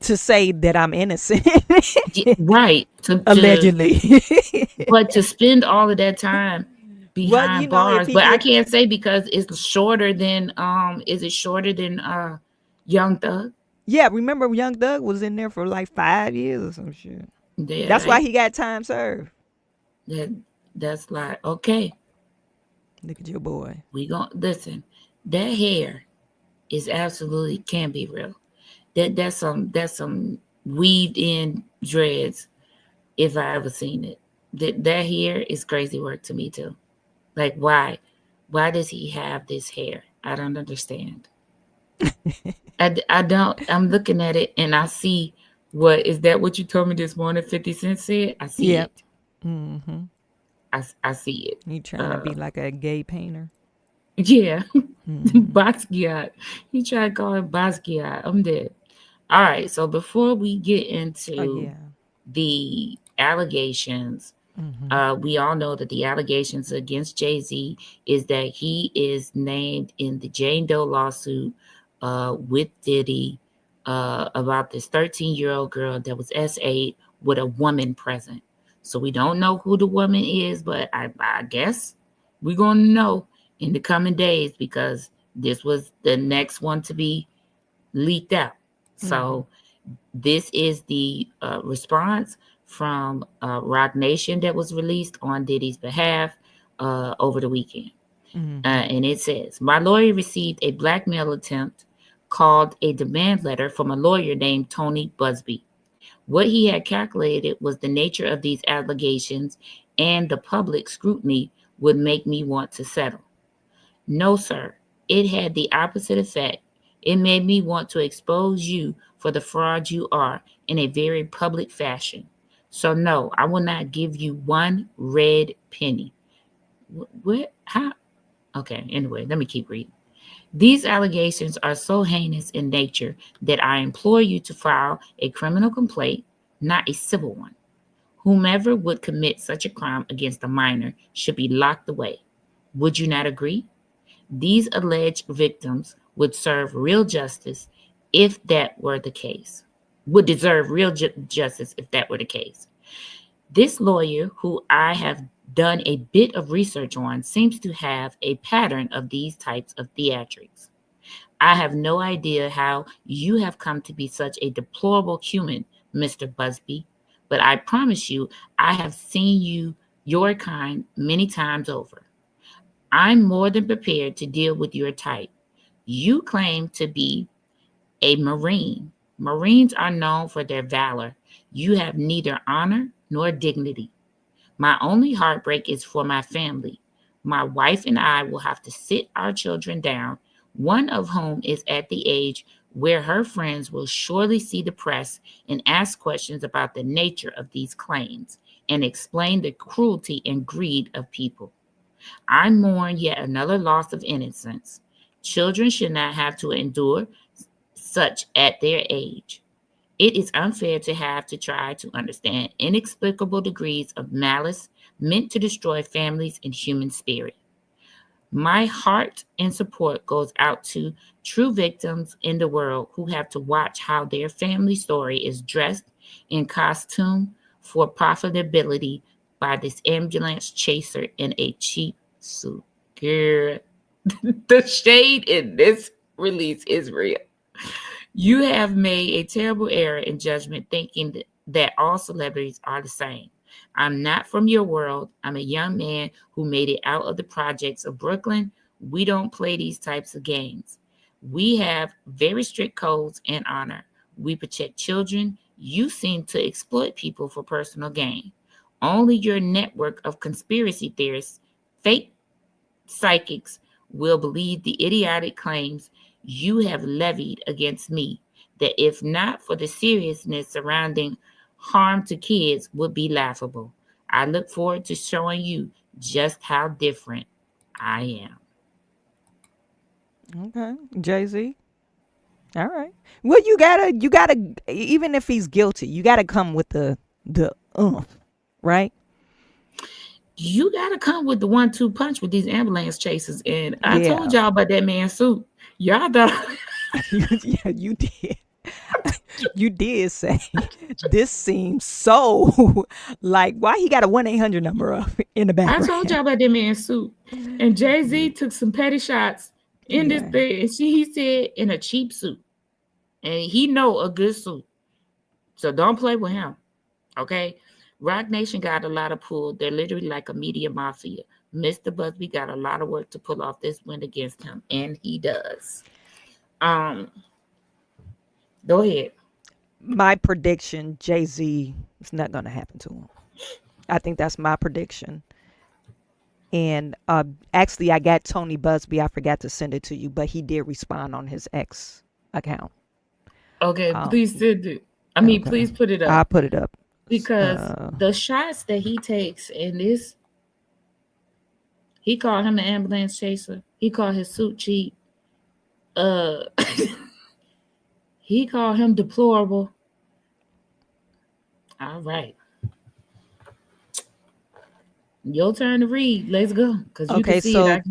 To say that I'm innocent. Right. Allegedly. But to spend all of that time behind bars. But I can't say because it's shorter than is it shorter than Young Thug? Yeah, remember Young Thug was in there for like 5 years or some shit. Yeah, that's why he got time served. That's like, okay. Look at your boy. We gonna listen. That hair is absolutely can be real. That's some weaved in dreads, if I ever seen it. That hair is crazy work to me too. Like, why does he have this hair? I don't understand. I don't. I'm looking at it and I see is that what you told me this morning? 50 Cent said. I see it. Mm-hmm. I see it. You trying to be like a gay painter? Yeah. Basquiat. He tried to call it Basquiat. I'm dead. All right. So before we get into the allegations, we all know that the allegations against Jay-Z is that he is named in the Jane Doe lawsuit with Diddy about this 13-year-old girl that was S8 with a woman present. So we don't know who the woman is, but I guess we're going to know in the coming days because this was the next one to be leaked out. So this is the response from Roc Nation that was released on Diddy's behalf over the weekend. And it says, my lawyer received a blackmail attempt called a demand letter from a lawyer named Tony Busby. What he had calculated was the nature of these allegations and the public scrutiny would make me want to settle. No, sir. It had the opposite effect. It made me want to expose you for the fraud you are in a very public fashion. So, no, I will not give you one red penny. What? How? Okay, anyway, let me keep reading. These allegations are so heinous in nature that I implore you to file a criminal complaint, not a civil one. Whomever would commit such a crime against a minor should be locked away. Would you not agree? These alleged victims would serve real justice if that were the case. Would deserve real justice if that were the case. This lawyer, who I have done a bit of research on, seems to have a pattern of these types of theatrics. I have no idea how you have come to be such a deplorable human, Mr. Busby, but I promise you I have seen your kind many times over. I'm more than prepared to deal with your type. You claim to be a Marine. Marines are known for their valor. You have neither honor nor dignity. My only heartbreak is for my family. My wife and I will have to sit our children down, one of whom is at the age where her friends will surely see the press and ask questions about the nature of these claims and explain the cruelty and greed of people. I mourn yet another loss of innocence. Children should not have to endure such at their age. It is unfair to have to try to understand inexplicable degrees of malice meant to destroy families and human spirit. My heart and support goes out to true victims in the world who have to watch how their family story is dressed in costume for profitability by this ambulance chaser in a cheap suit. Girl, the shade in this release is real. You have made a terrible error in judgment thinking that all celebrities are the same. I'm not from your world. I'm a young man who made it out of the projects of Brooklyn. We don't play these types of games. We have very strict codes and honor. We protect children. You seem to exploit people for personal gain. Only your network of conspiracy theorists, fake psychics, will believe the idiotic claims you have levied against me, that if not for the seriousness surrounding harm to kids would be laughable. I look forward to showing you just how different I am. Okay, Jay-Z. All right. Well, you gotta, even if he's guilty, you gotta come with the right? You gotta come with the 1-2 punch with these ambulance chasers. And I told y'all about that man's suit. Y'all thought yeah, you did. You did say this seems so like why he got a 1-800 number up in the background. I told y'all about that man's suit. And Jay-Z took some petty shots in this thing. And he said in a cheap suit. And he know a good suit. So don't play with him. Okay? Rock Nation got a lot of pull. They're literally like a media mafia. Mr. Busby got a lot of work to pull off this win against him. And he does. Go ahead. My prediction, Jay-Z, it's not going to happen to him. I think that's my prediction. And actually, I got Tony Busby. I forgot to send it to you, but he did respond on his X account. Okay, please send it. Please put it up. I'll put it up. Because the shots that he takes in this, he called him an ambulance chaser. He called his suit cheap. He called him deplorable. All right. Your turn to read. Let's go. Because you can see it.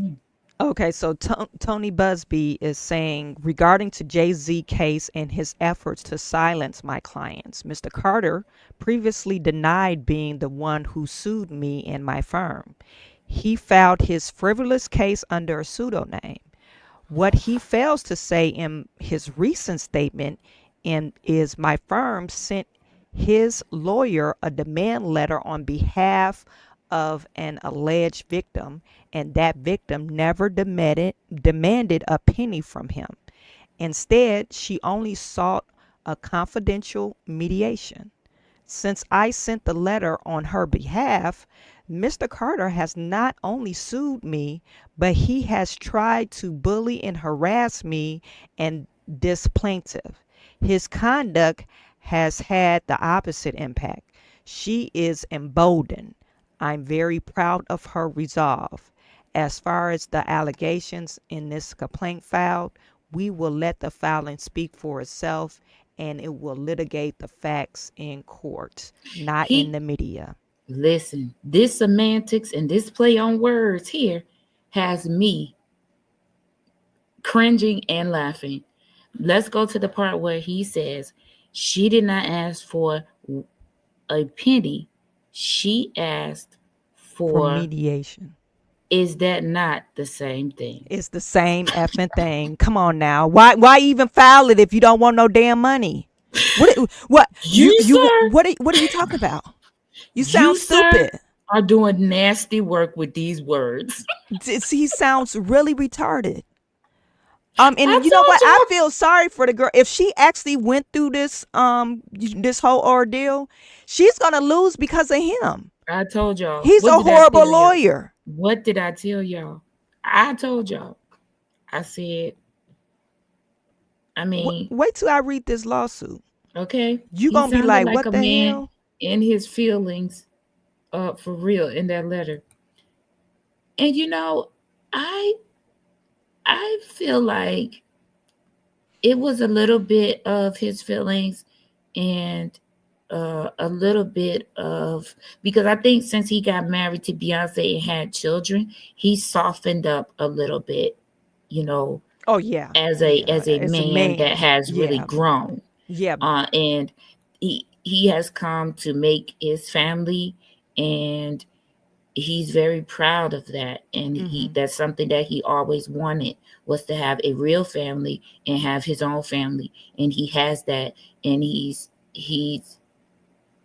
Okay, so Tony Busby is saying, regarding to Jay-Z case and his efforts to silence my clients, Mr. Carter previously denied being the one who sued me and my firm. He filed his frivolous case under a pseudonym. What he fails to say in his recent statement is my firm sent his lawyer a demand letter on behalf of an alleged victim, and that victim never demanded a penny from him. Instead, she only sought a confidential mediation. Since I sent the letter on her behalf, Mr. Carter has not only sued me, but he has tried to bully and harass me and this plaintiff. His conduct has had the opposite impact. She is emboldened. I'm very proud of her resolve. As far as the allegations in this complaint filed, we will let the filing speak for itself, and it will litigate the facts in court, not in the media. Listen, this semantics and this play on words here has me cringing and laughing. Let's go to the part where he says she did not ask for a penny. She asked for mediation. Is that not the same thing? It's the same effing thing. Come on now. Why even file it if you don't want no damn money? What are you talking about? You sound stupid. Sir, are doing nasty work with these words. He sounds really retarded. And you know what? I feel sorry for the girl. If she actually went through this this whole ordeal, she's gonna lose because of him. I told y'all. He's a horrible lawyer. What did I tell y'all? I told y'all. I said, I mean, wait till I read this lawsuit. Okay. You gonna be like what the hell? In his feelings, for real, in that letter. And you know, I feel like it was a little bit of his feelings and a little bit of, because I think since he got married to Beyonce and had children, he softened up a little bit, you know. Oh yeah. As a man that has really grown. Yeah. And he has come to make his family, and he's very proud of that. And that's something that he always wanted, was to have a real family and have his own family. And he has that, and he's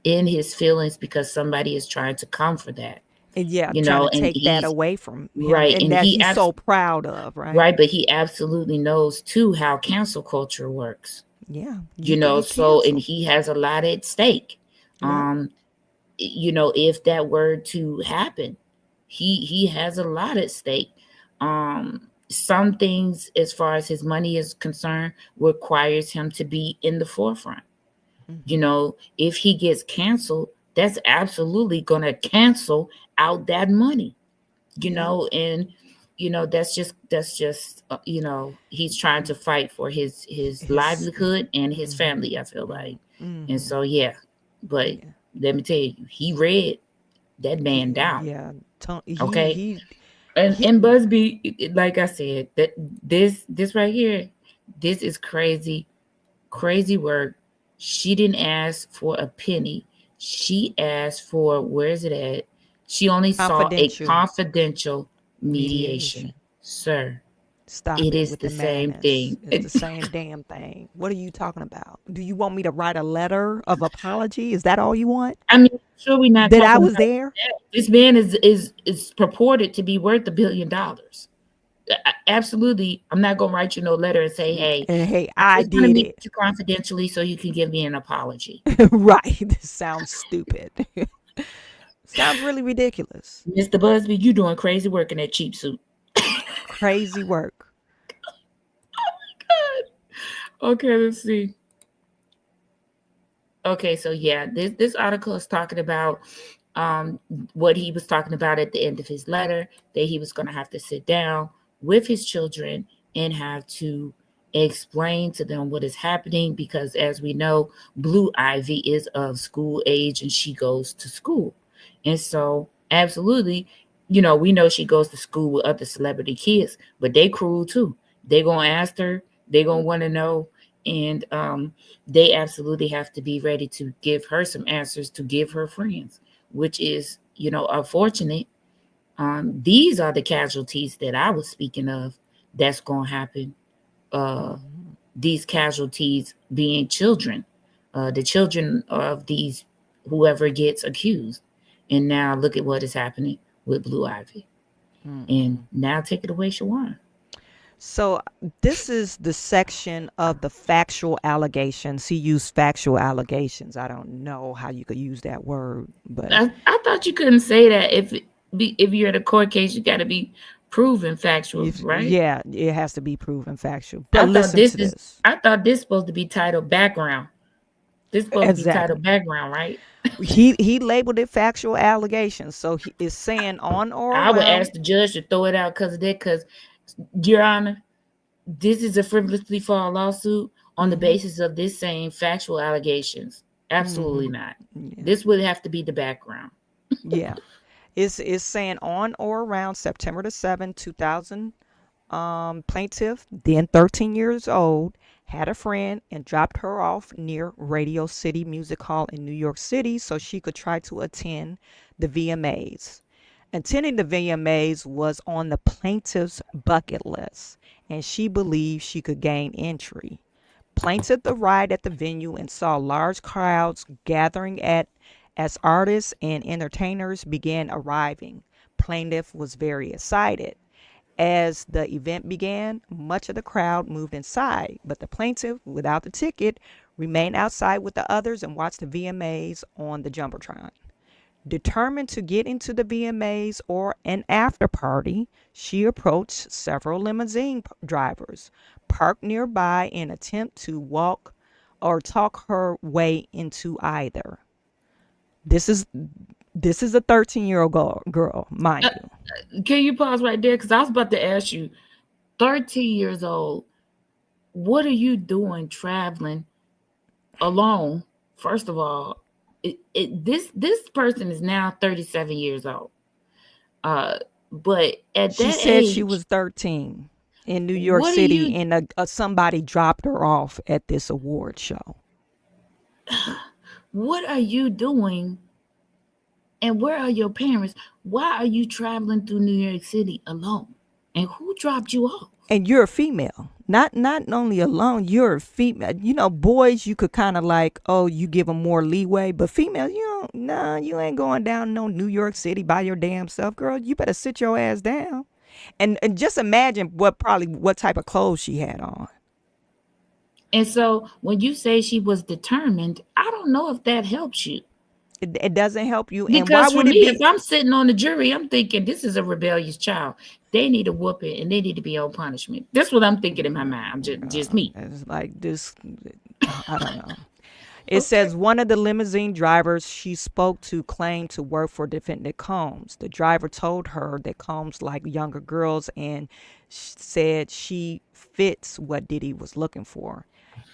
in his feelings because somebody is trying to come for that. And trying to take that away from him. Right. And that he's so proud of, right? Right. But he absolutely knows too how cancel culture works. Yeah. You know, so, and he has a lot at stake. Yeah. You know, if that were to happen, he has a lot at stake. Some things, as far as his money is concerned, requires him to be in the forefront. You know, if he gets canceled, that's absolutely going to cancel out that money, you know, and, you know, that's just, you know, he's trying to fight for his livelihood and his family, I feel like. And so, but let me tell you, he read that man down. Yeah. Okay. And Busby, like I said, that this right here, this is crazy work. She didn't ask for a penny. She asked for, where is it at? She only saw a confidential mediation. Sir, stop it is the same thing. It's the same damn thing. What are you talking about? Do you want me to write a letter of apology? Is that all you want? I mean, sure, we not that I was there. This man is purported to be worth $1 billion. Absolutely, I'm not gonna write you no letter and say, "Hey, I did meet it you confidentially, so you can give me an apology." Right? This sounds stupid. Sounds really ridiculous. Mr. Busby, you doing crazy work in that cheap suit. Crazy work. Oh my God. Okay, let's see. Okay, so yeah, this article is talking about what he was talking about at the end of his letter, that he was going to have to sit down with his children and have to explain to them what is happening, because as we know, Blue Ivy is of school age and she goes to school. And so absolutely, you know, we know she goes to school with other celebrity kids, but they cruel too. They gonna ask her, they gonna want to know, and they absolutely have to be ready to give her some answers to give her friends, which is, you know, unfortunate. These are the casualties that I was speaking of that's going to happen. These casualties being children, the children of these, whoever gets accused. And now look at what is happening with Blue Ivy. And now take it away, Shawan. So this is the section of the factual allegations. He used factual allegations. I don't know how you could use that word, but I thought you couldn't say that if you're in a court case, you got to be proven factual, right? Yeah, it has to be proven factual. But listen to this. I thought this supposed to be titled background. This supposed to be titled background, right? He labeled it factual allegations. So he is saying on or around. I would ask the judge to throw it out because of that. Because, Your Honor, this is a frivolously filed lawsuit on the basis of this same factual allegations. Absolutely not. Yeah. This would have to be the background. Yeah. It's saying on or around September the 7th, 2000, plaintiff, then 13 years old, had a friend and dropped her off near Radio City Music Hall in New York City so she could try to attend the VMAs. Attending the VMAs was on the plaintiff's bucket list, and she believed she could gain entry. Plaintiff arrived at the venue and saw large crowds gathering as artists and entertainers began arriving. Plaintiff was very excited. As the event began, much of the crowd moved inside, but the plaintiff, without the ticket, remained outside with the others and watched the VMAs on the Jumbotron. Determined to get into the VMAs or an after party, she approached several limousine drivers parked nearby in an attempt to walk or talk her way into either. This is a 13-year-old girl, mind you. Can you pause right there? Because I was about to ask you, 13 years old, what are you doing traveling alone? First of all, this person is now 37 years old. But at she that said age, she was 13 in New York City, and somebody dropped her off at this award show. What are you doing? And where are your parents? Why are you traveling through New York City alone? And who dropped you off? And you're a female. Not only alone, you're a female. You know, boys, you could kind of like, oh, you give them more leeway. But females, you ain't going down no New York City by your damn self, girl. You better sit your ass down. And just imagine what type of clothes she had on. And so when you say she was determined, I don't know if that helps you. It doesn't help you. Because and why would me, if I'm sitting on the jury, I'm thinking this is a rebellious child. They need a whooping and they need to be on punishment. That's what I'm thinking in my mind. Just me. It's like this. I don't know. It says one of the limousine drivers she spoke to claimed to work for defendant Combs. The driver told her that Combs liked younger girls and said she fits what Diddy was looking for.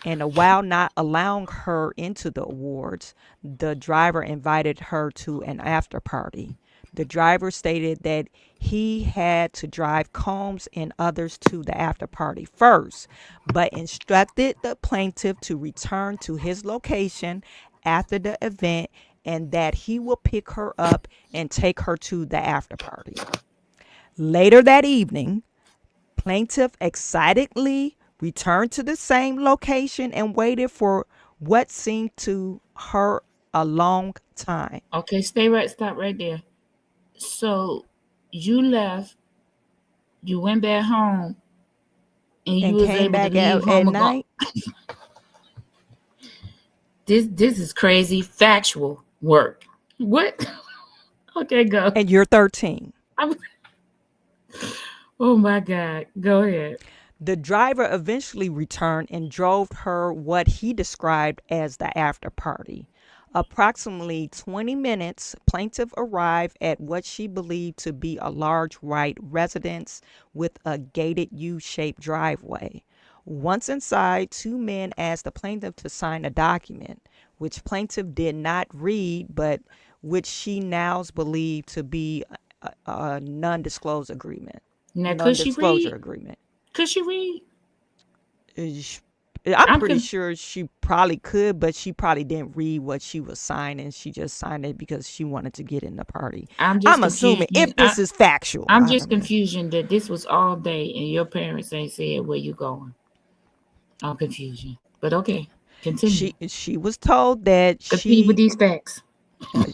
And while not allowing her into the awards, the driver invited her to an after party. The driver stated that he had to drive Combs and others to the after party first, but instructed the plaintiff to return to his location after the event and that he will pick her up and take her to the after party. Later that evening, plaintiff excitedly returned to the same location and waited for what seemed to her a long time. Okay, stop right there. So you left, you went back home, and you was came able back to leave home at night. This is crazy factual work. What? Okay, go. And you're 13. Oh my God. Go ahead. The driver eventually returned and drove her what he described as the after party. Approximately 20 minutes, plaintiff arrived at what she believed to be a large white residence with a gated U-shaped driveway. Once inside, two men asked the plaintiff to sign a document, which plaintiff did not read, but which she now believed to be a non-disclosure agreement. Now, could she read? Agreement. Could she read? I'm pretty sure she probably could, but she probably didn't read what she was signing. She just signed it because she wanted to get in the party. I'm assuming if this is factual. I'm just confused that this was all day and your parents ain't said where you going. I'm confused. But okay, continue. She was told that continue with these facts.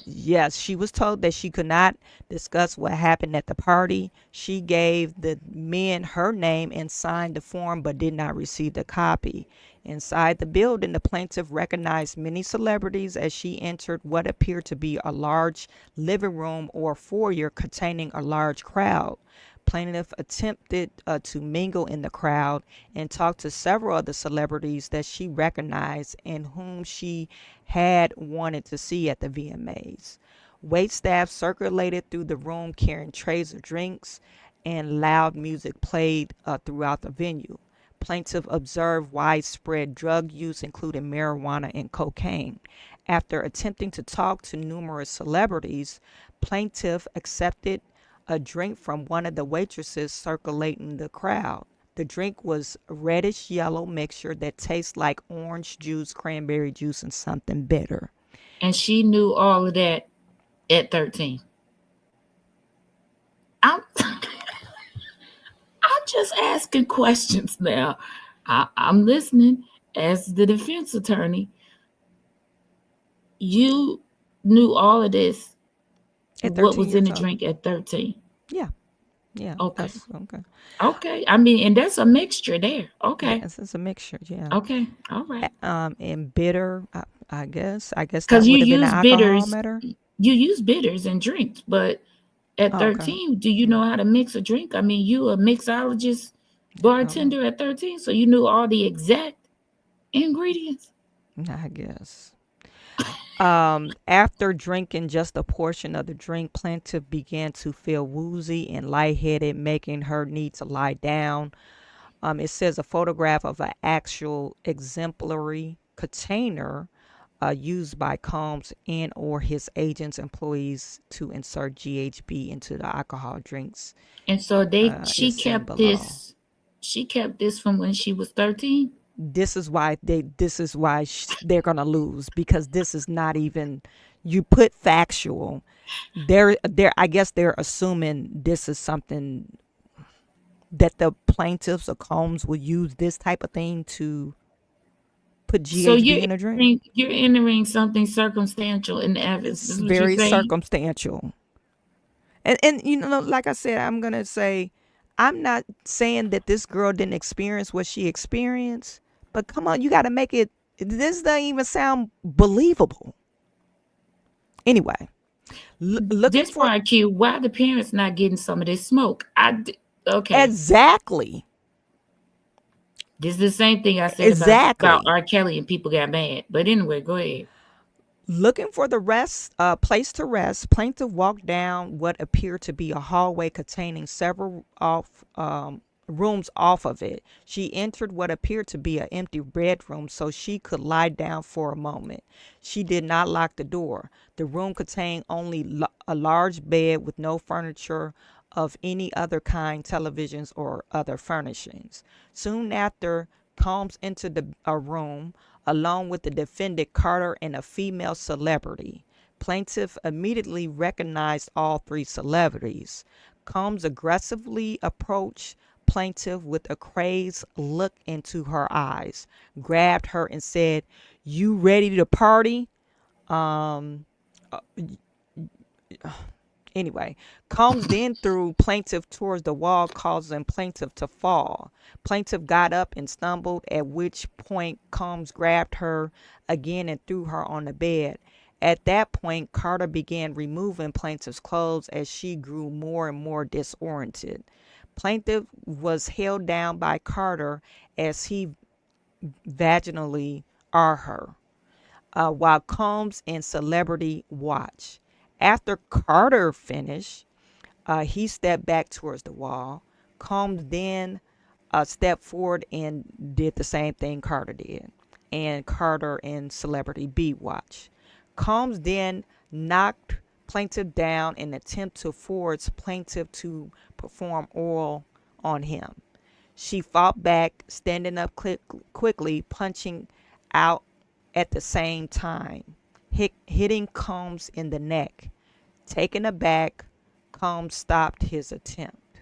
Yes, she was told that she could not discuss what happened at the party. She gave the men her name and signed the form, but did not receive the copy. Inside the building, the plaintiff recognized many celebrities as she entered what appeared to be a large living room or foyer containing a large crowd. Plaintiff attempted to mingle in the crowd and talk to several of the celebrities that she recognized and whom she had wanted to see at the VMAs. Wait staff circulated through the room carrying trays of drinks, and loud music played throughout the venue. Plaintiff observed widespread drug use, including marijuana and cocaine. After attempting to talk to numerous celebrities, plaintiff accepted a drink from one of the waitresses circulating the crowd. The drink was a reddish yellow mixture that tastes like orange juice, cranberry juice, and something bitter. And she knew all of that at 13. I'm just asking questions now. I'm listening as the defense attorney. You knew all of this. What was in the drink at 13? Yeah. Okay. Okay. Okay. I mean, and that's a mixture there. Okay. Yes, it's a mixture. Yeah. Okay. All right. And bitter, I guess. Because you use bitters. Matter. You use bitters in drinks, but at 13, do you know how to mix a drink? I mean, you a mixologist bartender at 13, so you knew all the exact ingredients. I guess. After drinking just a portion of the drink, plaintiff began to feel woozy and lightheaded, making her need to lie down. It says a photograph of an actual exemplary container used by Combs and or his agents, employees to insert GHB into the alcohol drinks. And so she kept this. She kept this from when she was 13. This is why they're gonna lose, because this is not even, you put factual. I guess they're assuming this is something that the plaintiffs or Combs will use this type of thing to put GHB in a drink. You're entering something circumstantial in the evidence. It's very circumstantial. And you know, like I said, I'm gonna say, I'm not saying that this girl didn't experience what she experienced, but come on, you got to make it. This doesn't even sound believable. Anyway, this part, Q. Why the parents not getting some of this smoke? Okay, exactly. This is the same thing I said about R. Kelly and people got mad. But anyway, go ahead. Looking for the place to rest, plaintiff walked down what appeared to be a hallway containing several rooms off of it. She entered what appeared to be an empty bedroom so she could lie down for a moment. She did not lock the door. The room contained only a large bed with no furniture of any other kind, televisions or other furnishings. Soon after, Combs entered a room along with the defendant Carter and a female celebrity. Plaintiff immediately recognized all three celebrities. Combs aggressively approached plaintiff with a crazed look into her eyes, grabbed her and said, "You ready to party?" Anyway, Combs then threw plaintiff towards the wall, causing plaintiff to fall. Plaintiff got up and stumbled, at which point Combs grabbed her again and threw her on the bed. At that point, Carter began removing plaintiff's clothes as she grew more and more disoriented. Plaintiff was held down by Carter as he vaginally her, while Combs and celebrity watched. After Carter finished, he stepped back towards the wall. Combs then stepped forward and did the same thing Carter did. And Carter and celebrity B watched. Combs then knocked plaintiff down and attempted to force plaintiff to perform oral on him. She fought back, standing up quickly, punching out at the same time, hitting Combs in the neck. Taken aback, Combs stopped his attempt.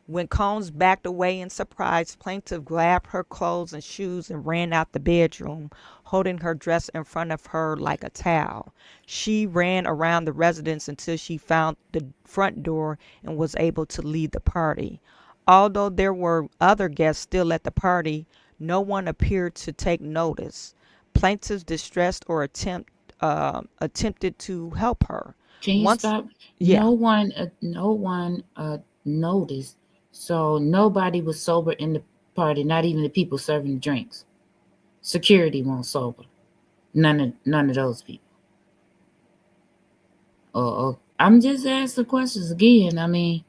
When Combs backed away in surprise, plaintiff grabbed her clothes and shoes and ran out the bedroom, holding her dress in front of her like a towel. She ran around the residence until she found the front door and was able to leave the party. Although there were other guests still at the party, no one appeared to take notice. Plaintiff's distressed or attempted to help her. Can you stop? Yeah. No one noticed. So nobody was sober in the party, not even the people serving the drinks. Security won't sober. None of those people. Oh, I'm just asking questions again. I mean,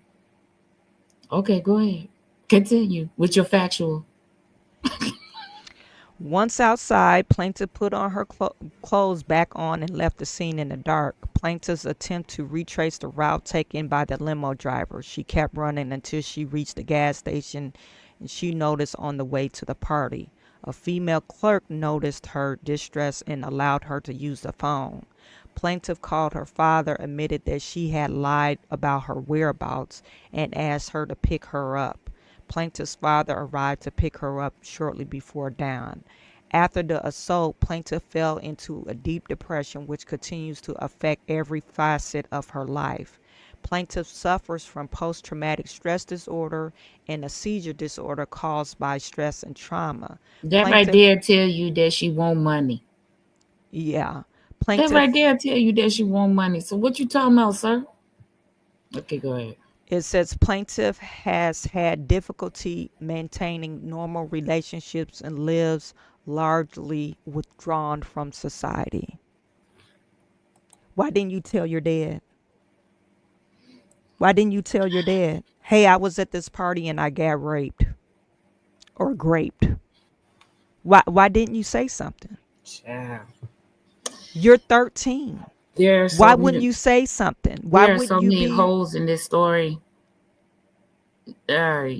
okay, go ahead. Continue with your factual. Once outside, plaintiff put on her clothes back on and left the scene in the dark. Plaintiff's attempt to retrace the route taken by the limo driver. She kept running until she reached the gas station, and she noticed on the way to the party. A female clerk noticed her distress and allowed her to use the phone. Plaintiff called her father, admitted that she had lied about her whereabouts, and asked her to pick her up. Plaintiff's father arrived to pick her up shortly before dawn. After the assault, plaintiff fell into a deep depression which continues to affect every facet of her life. Plaintiff suffers from post-traumatic stress disorder and a seizure disorder caused by stress and trauma. That right there tell you that she want money. Yeah. That right there tell you that she want money. So what you talking about, sir? Okay, go ahead. It says plaintiff has had difficulty maintaining normal relationships and lives largely withdrawn from society. Why didn't you tell your dad? Why didn't you tell your dad, hey, I was at this party and I got raped or graped? Why didn't you say something? Yeah. You're 13. Why wouldn't you say something? Why there are wouldn't so you many be holes in this story. Yeah.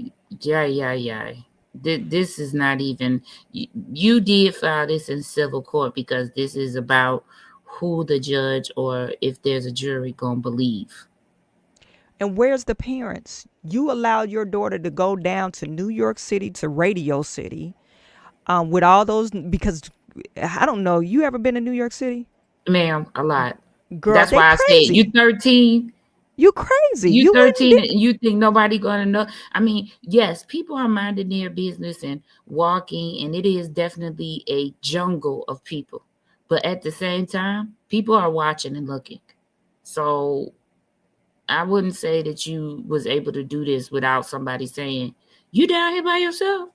This is not even. You did file this in civil court because this is about who the judge or if there's a jury gonna believe. And where's the parents? You allowed your daughter to go down to New York City, to Radio City, with all those, because I don't know. You ever been to New York City? Ma'am, a lot. Girl, that's why crazy. I said you 13. You crazy. You 13 and you think nobody gonna know. I mean, yes, people are minding their business and walking, and it is definitely a jungle of people. But at the same time, people are watching and looking. So I wouldn't say that you was able to do this without somebody saying, you down here by yourself?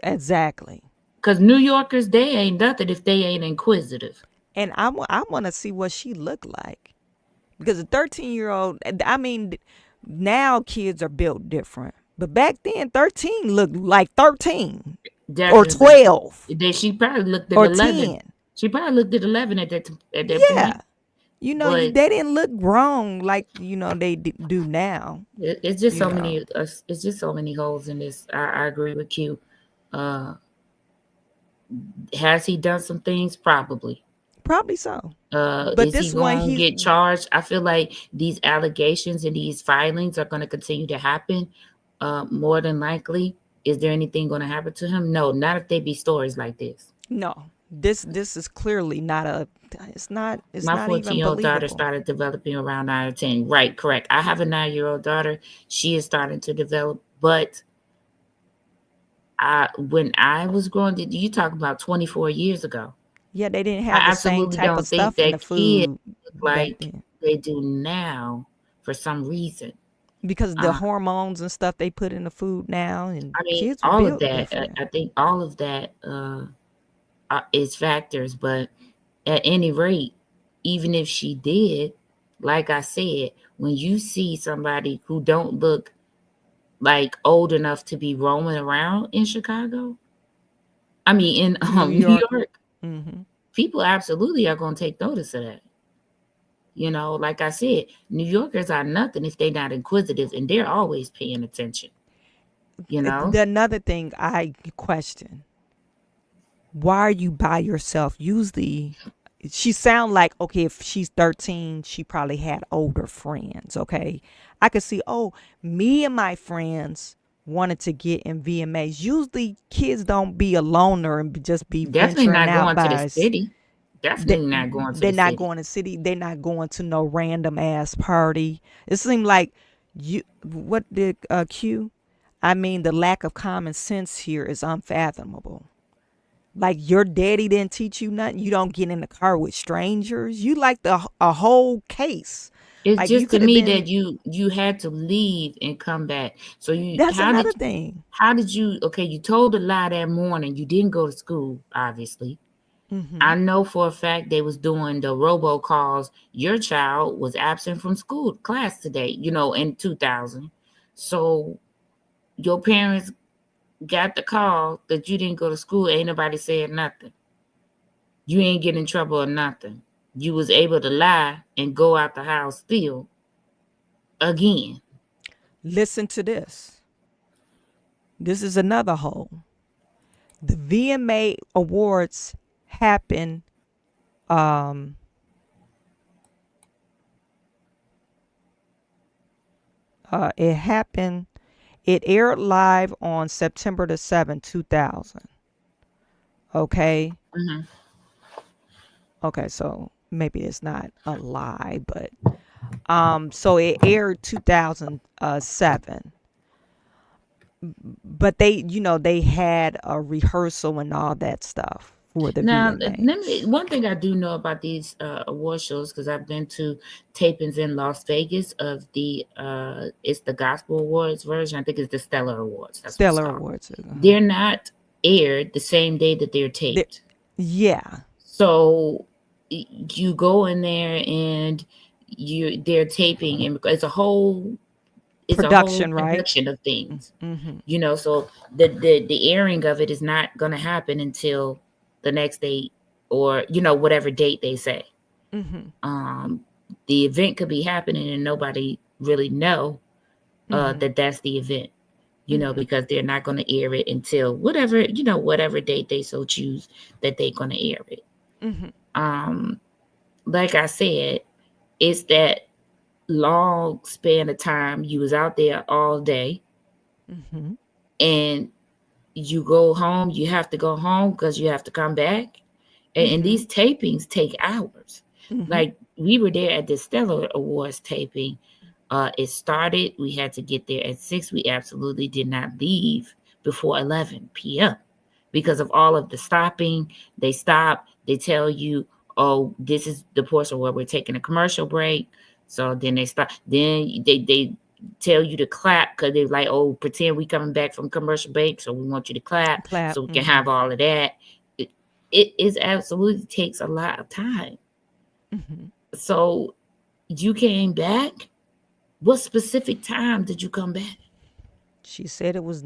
Exactly. Because New Yorkers, they ain't nothing if they ain't inquisitive. And I want to see what she looked like. Because a 13-year-old, I mean, now kids are built different. But back then, 13 looked like 13. Definitely. Or 12. She probably looked at or 11. 10. She probably looked at 11 at that point. You know, they didn't look grown like, you know, they do now. It's just so many. It's just so many holes in this. I agree with you. Has he done some things? Probably so. But is this one, he get charged? I feel like these allegations and these filings are going to continue to happen. More than likely, is there anything going to happen to him? No, not if they be stories like this. No, this is clearly not a. It's not. It's my not even 14-year-old daughter started developing around 9 or 10. Right, correct. I have a 9-year-old daughter. She is starting to develop, but when I was growing, you talk about 24 years ago. Yeah, they didn't have the same type of stuff in the food like they do now for some reason. Because the hormones and stuff they put in the food now, and I mean, kids all of that. I think all of that is factors. But at any rate, even if she did, like I said, when you see somebody who don't look like old enough to be roaming around in Chicago, I mean in New York, mm-hmm. people absolutely are going to take notice of that. You know, like I said, New Yorkers are nothing if they're not inquisitive, and they're always paying attention. You know, another thing I question: why are you by yourself? Usually, she sound like, okay, if she's 13, she probably had older friends. Okay, I could see, me and my friends wanted to get in VMAs. Usually kids don't be a loner and just be Definitely venturing not out going to by the city. Definitely not going to they're the not city. going to city. They're not going to no random ass party. It seemed like what did Q? I mean, the lack of common sense here is unfathomable. Like your daddy didn't teach you nothing. You don't get in the car with strangers. You like a whole case. It's Like you just to could have me been. that you had to leave and come back. So That's another thing. How did you? Okay, you told a lie that morning. You didn't go to school, obviously. I know for a fact they was doing the robocalls. Your child was absent from school class today, in 2000. So your parents got the call that you didn't go to school. Ain't nobody said nothing. You ain't get in trouble or nothing. You was able to lie and go out the house still again. Listen to this. This is another hole. The VMA awards happen it aired live on September the 7th, 2000. Okay. Okay, so maybe it's not a lie, but so it aired 2007. But they had a rehearsal and all that stuff for the Now, VMAs. one thing I do know about these award shows, because I've been to tapings in Las Vegas of it's the Gospel Awards version. I think it's the Stellar Awards. That's what it's Stellar called. Awards. They're not aired the same day that they're taped. Yeah. So you go in there and they're taping, and it's a whole Production, right? production of things. So the airing of it is not going to happen until the next date, or whatever date they say. The event could be happening and nobody really know that that's the event, because they're not going to air it until whatever date they so choose that they're going to air it. Like I said, it's that long span of time. You was out there all day, and you go home. You have to go home because you have to come back, and these tapings take hours. Like we were there at the Stellar Awards taping. It started. We had to get there at 6. We absolutely did not leave before 11 p.m. because of all of the stopping. They stop. They tell you, oh, this is the portion where we're taking a commercial break. So then they stop. Then they tell you to clap because they're like, oh, pretend we coming back from commercial break, so we want you to clap. So we can have all of that. It is absolutely takes a lot of time. So you came back. What specific time did you come back? She said it was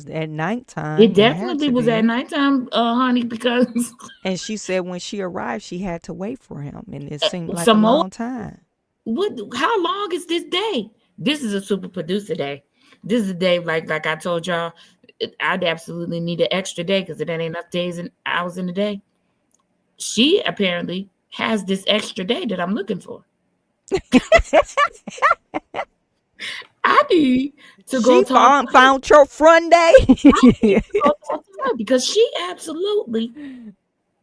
at nighttime. It definitely was at nighttime, honey, because and she said when she arrived, she had to wait for him, and it seemed like a long time. How long is this day? This is a super producer day. This is a day like I told y'all, I'd absolutely need an extra day because there ain't enough days and hours in the day. She apparently has this extra day that I'm looking for. I need to go talk. Found your front day because she absolutely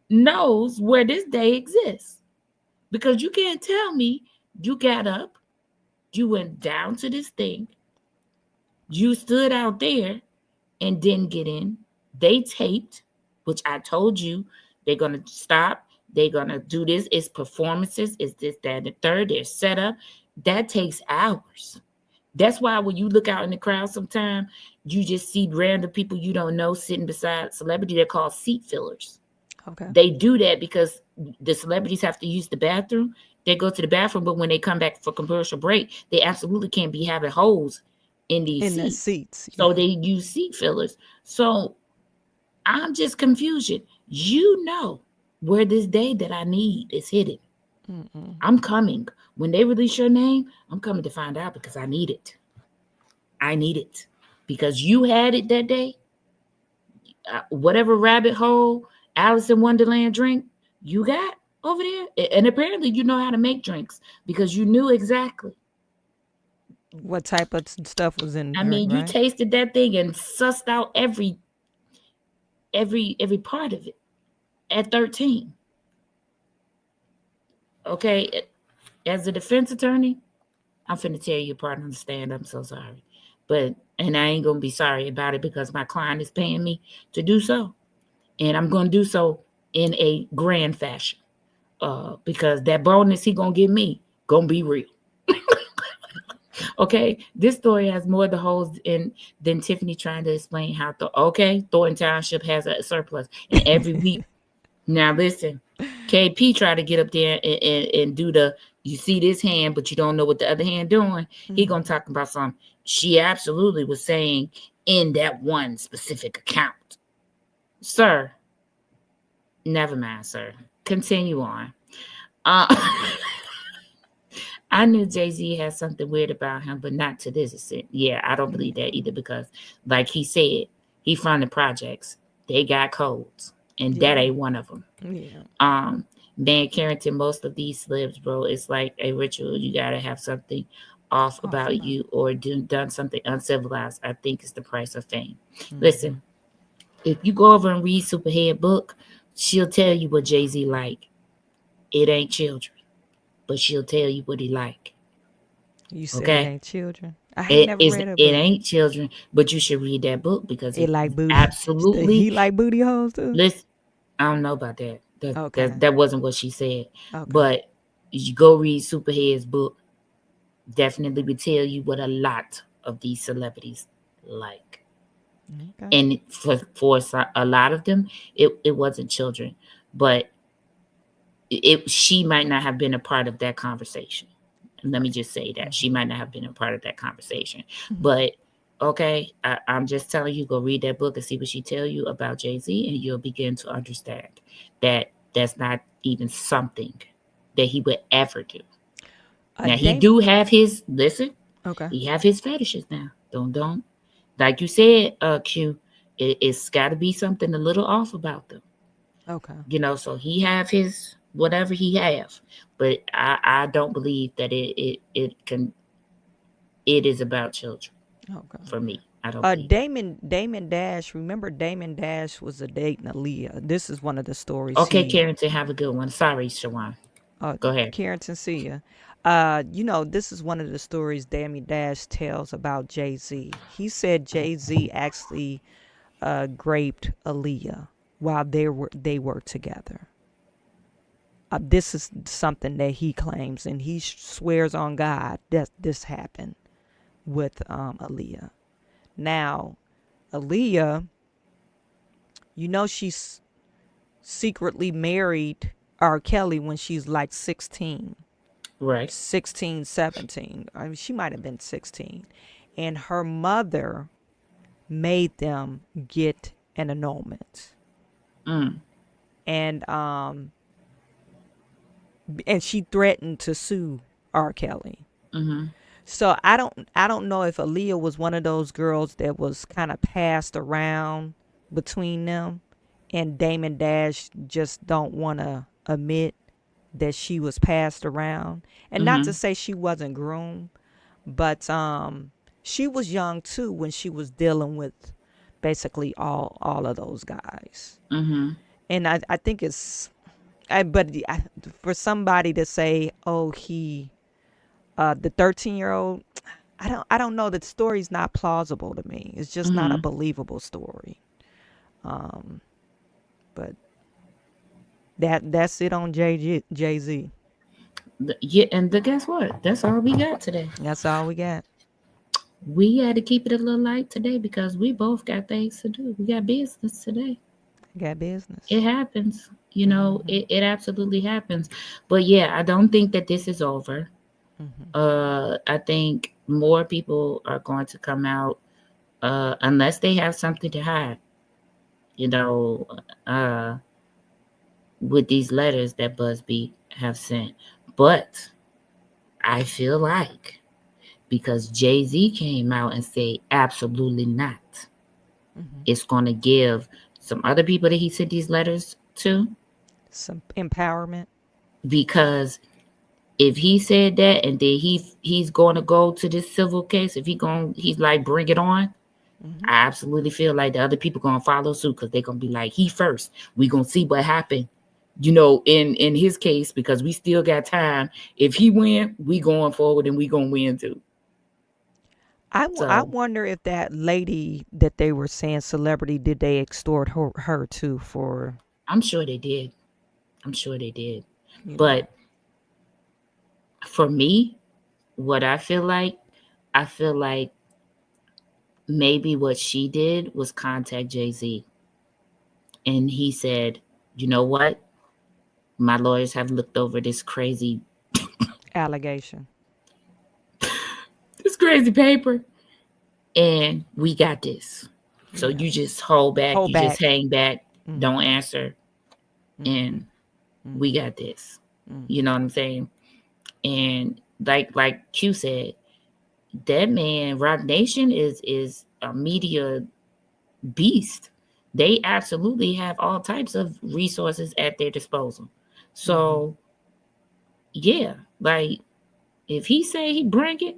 knows where this day exists. Because you can't tell me you got up, you went down to this thing, you stood out there and didn't get in. They taped, which I told you they're gonna stop. They're gonna do this. It's performances. It's this, that, and the third. They're set up. That takes hours. That's why when you look out in the crowd sometimes, you just see random people you don't know sitting beside celebrity. They're called seat fillers. Okay. They do that because the celebrities have to use the bathroom. They go to the bathroom, but when they come back for commercial break, they absolutely can't be having holes in these seats. So they use seat fillers. So I'm just confusion. You know where this day that I need is hidden. I'm coming. When they release your name, I'm coming to find out because I need it. I need it. Because you had it that day. Whatever rabbit hole, Alice in Wonderland drink you got over there. And apparently you know how to make drinks because you knew exactly. what type of stuff was in I there, mean, you right? tasted that thing and sussed out every part of it at 13. Okay, as a defense attorney, I'm finna tell you part on the stand. I'm so sorry, and I ain't gonna be sorry about it because my client is paying me to do so, and I'm gonna do so in a grand fashion. Because that bonus he gonna give me gonna be real. Okay, this story has more the holes in than Tiffany trying to explain how. Thornton Township has a surplus, and every week. Now listen, KP tried to get up there and do the. You see this hand, but you don't know what the other hand doing. He gonna talk about something. She absolutely was saying in that one specific account, sir. Never mind, sir. Continue on. I knew Jay-Z had something weird about him, but not to this extent. Yeah, I don't believe that either because, like he said, he from the projects. They got codes, and that ain't one of them. Yeah. Man, Carrington, most of these celebs, bro, it's like a ritual. You gotta have something off about you or done something uncivilized. I think it's the price of fame. Listen, if you go over and read Superhead book, she'll tell you what Jay-Z like. It ain't children, but she'll tell you what he like. You said it ain't children. I It never read it. It ain't children, but you should read that book because it like booty. Absolutely, he like booty holes too. Listen, I don't know about that. That wasn't what she said. Okay. But you go read Superhead's book. Definitely would tell you what a lot of these celebrities like. Okay. And for a lot of them, it wasn't children, but she might not have been a part of that conversation. Let me just say that she might not have been a part of that conversation. But okay, I'm just telling you, go read that book and see what she tell you about Jay-Z, and you'll begin to understand that that's not even something that he would ever do. Now he do have his he have his fetishes now. Don't like you said, Q. It's got to be something a little off about them. Okay. So he have his whatever he have, but I don't believe that it is about children. Okay. For me, I don't. Damon Dash. Remember, Damon Dash was dating Aaliyah. This is one of the stories. Okay, Carrington, have a good one. Sorry, Shawan. Go ahead, Carrington. See ya. This is one of the stories Damon Dash tells about Jay-Z. He said Jay-Z actually raped Aaliyah while they were together. This is something that he claims, and he swears on God that this happened with Aaliyah. Now, Aaliyah, she's secretly married R. Kelly when she's like 16. Right. 16, 17. I mean, she might have been 16. And her mother made them get an annulment. And she threatened to sue R. Kelly. So I don't know if Aaliyah was one of those girls that was kind of passed around between them, and Damon Dash just don't want to admit that she was passed around. And not to say she wasn't groomed, but she was young too when she was dealing with basically all of those guys. And I think it's, for somebody to say, oh, he, the 13-year-old, I don't know. That story's not plausible to me. It's just not a believable story. But that's it on Jay-Z. Yeah, and guess what? That's all we got today. That's all we got. We had to keep it a little light today because we both got things to do. We got business today. Got business. It happens. It absolutely happens. But yeah, I don't think that this is over. I think more people are going to come out unless they have something to hide. With these letters that Busby have sent. But I feel like because Jay-Z came out and said absolutely not, it's going to give some other people that he sent these letters to some empowerment. Because if he said that and then he's going to go to this civil case, if he's like, bring it on, I absolutely feel like the other people going to follow suit because they're going to be like, he first. We going to see what happened, in his case, because we still got time. If he win, we going forward and we going to win too. I wonder if that lady that they were saying celebrity, did they extort her too for? I'm sure they did. But for me, what I feel like maybe what she did was contact Jay-Z. And he said, you know what? My lawyers have looked over this crazy allegation. This crazy paper. And we got this. So you just hold back. Just hang back. Don't answer. And we got this. You know what I'm saying? And like Q said, that man, Roc Nation is a media beast. They absolutely have all types of resources at their disposal. So yeah, like if he say he bring it,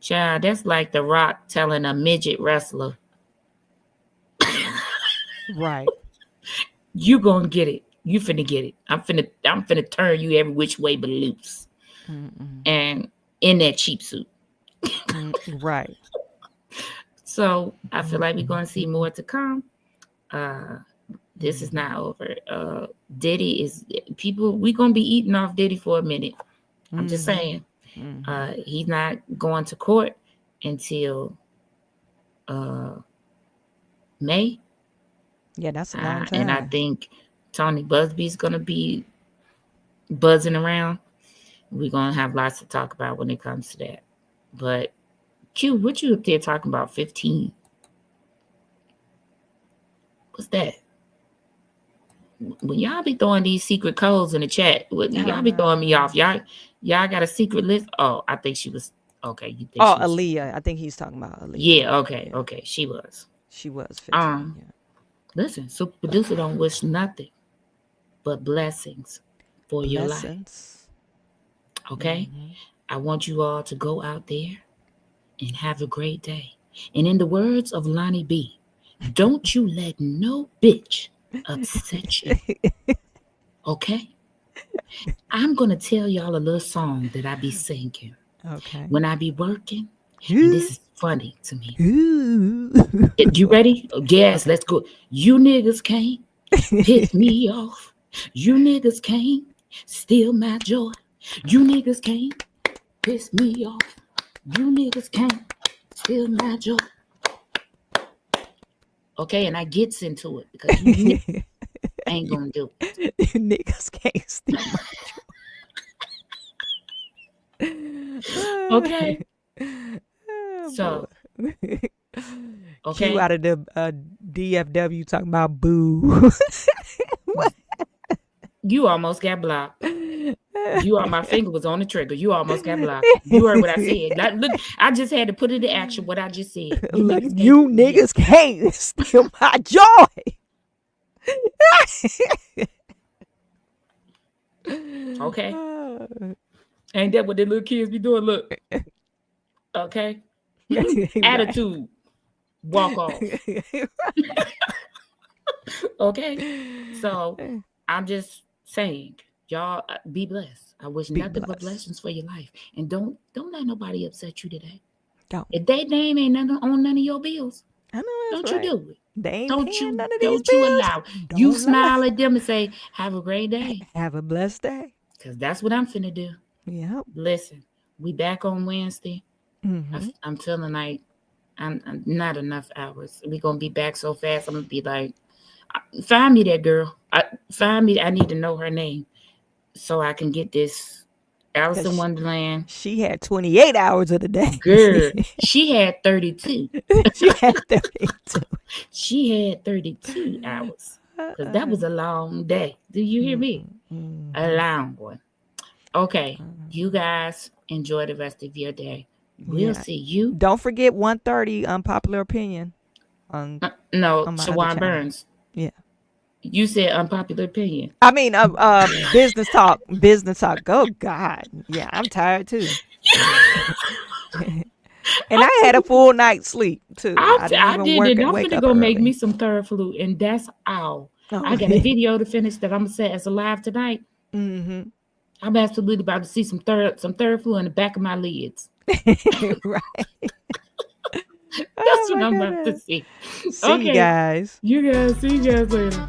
child, that's like The Rock telling a midget wrestler, right, you gonna get it. You finna get it. I'm finna turn you every which way but loose. And in that cheap suit. Right. So I feel like we're gonna see more to come. This is not over. Diddy is people, we're gonna be eating off Diddy for a minute. I'm just saying. He's not going to court until May. Yeah, that's a long time. And I think Tony Busby's gonna be buzzing around. We're gonna have lots to talk about when it comes to that. But Q, what you up there talking about? 15? What's that? When y'all be throwing these secret codes in the chat, y'all be throwing me off. Y'all got a secret list? Oh, I think she was okay. You think Aaliyah. I think he's talking about Aaliyah. Yeah, okay. She was 15. Listen, super producer don't wish nothing but blessings for your life. Okay? I want you all to go out there and have a great day. And in the words of Lonnie B, don't you let no bitch upset you. Okay? I'm going to tell y'all a little song that I be singing. Okay. When I be working, and this is funny to me. You ready? Yes, let's go. You niggas can't piss me off. You niggas can't steal my joy. You niggas can't piss me off. You niggas can't steal my joy. Okay, and I gets into it because you ain't gonna do it. You niggas can't steal my joy. Okay. So okay. Q out of the DFW talking about boo. What? You almost got blocked. My finger was on the trigger. You almost got blocked. You heard what I said. Look, I just had to put into action what I just said. You niggas can't steal my joy. Okay. Ain't that what the little kids be doing? Look. Okay. Attitude. Walk off. Okay. So I'm just saying, y'all be blessed. I wish nothing but blessings for your life. And don't let nobody upset you today. Don't. If they name ain't on none of your bills, I know don't you do it. They ain't don't paying you none of don't these you bills. allow. Don't You lie. smile at them and say, have a great day. Have a blessed day. Because that's what I'm finna do. Yep. Listen, we back on Wednesday. I'm feeling like I'm not enough hours. We're gonna be back so fast. I'm gonna be like, find me that girl. I need to know her name so I can get this Alice in Wonderland. She had 28 hours of the day. Girl, she had 32. She had 32. She had 32 hours. Because that was a long day. Do you hear me? A long one. Okay, you guys enjoy the rest of your day. We'll see you. Don't forget 1:30 Unpopular Opinion. On Shawan Burns. Yeah. You said unpopular opinion. I mean, business talk. Business talk. Oh God, yeah, I'm tired too. And I had a full night's sleep too. I did, and I'm wake gonna up go early. make me some Theraflu, and that's all. Oh. I got a video to finish that I'm gonna set as a live tonight. Mm-hmm. I'm absolutely about to see some Theraflu in the back of my lids. Right. That's what I'm about to see. See you guys. See you guys later.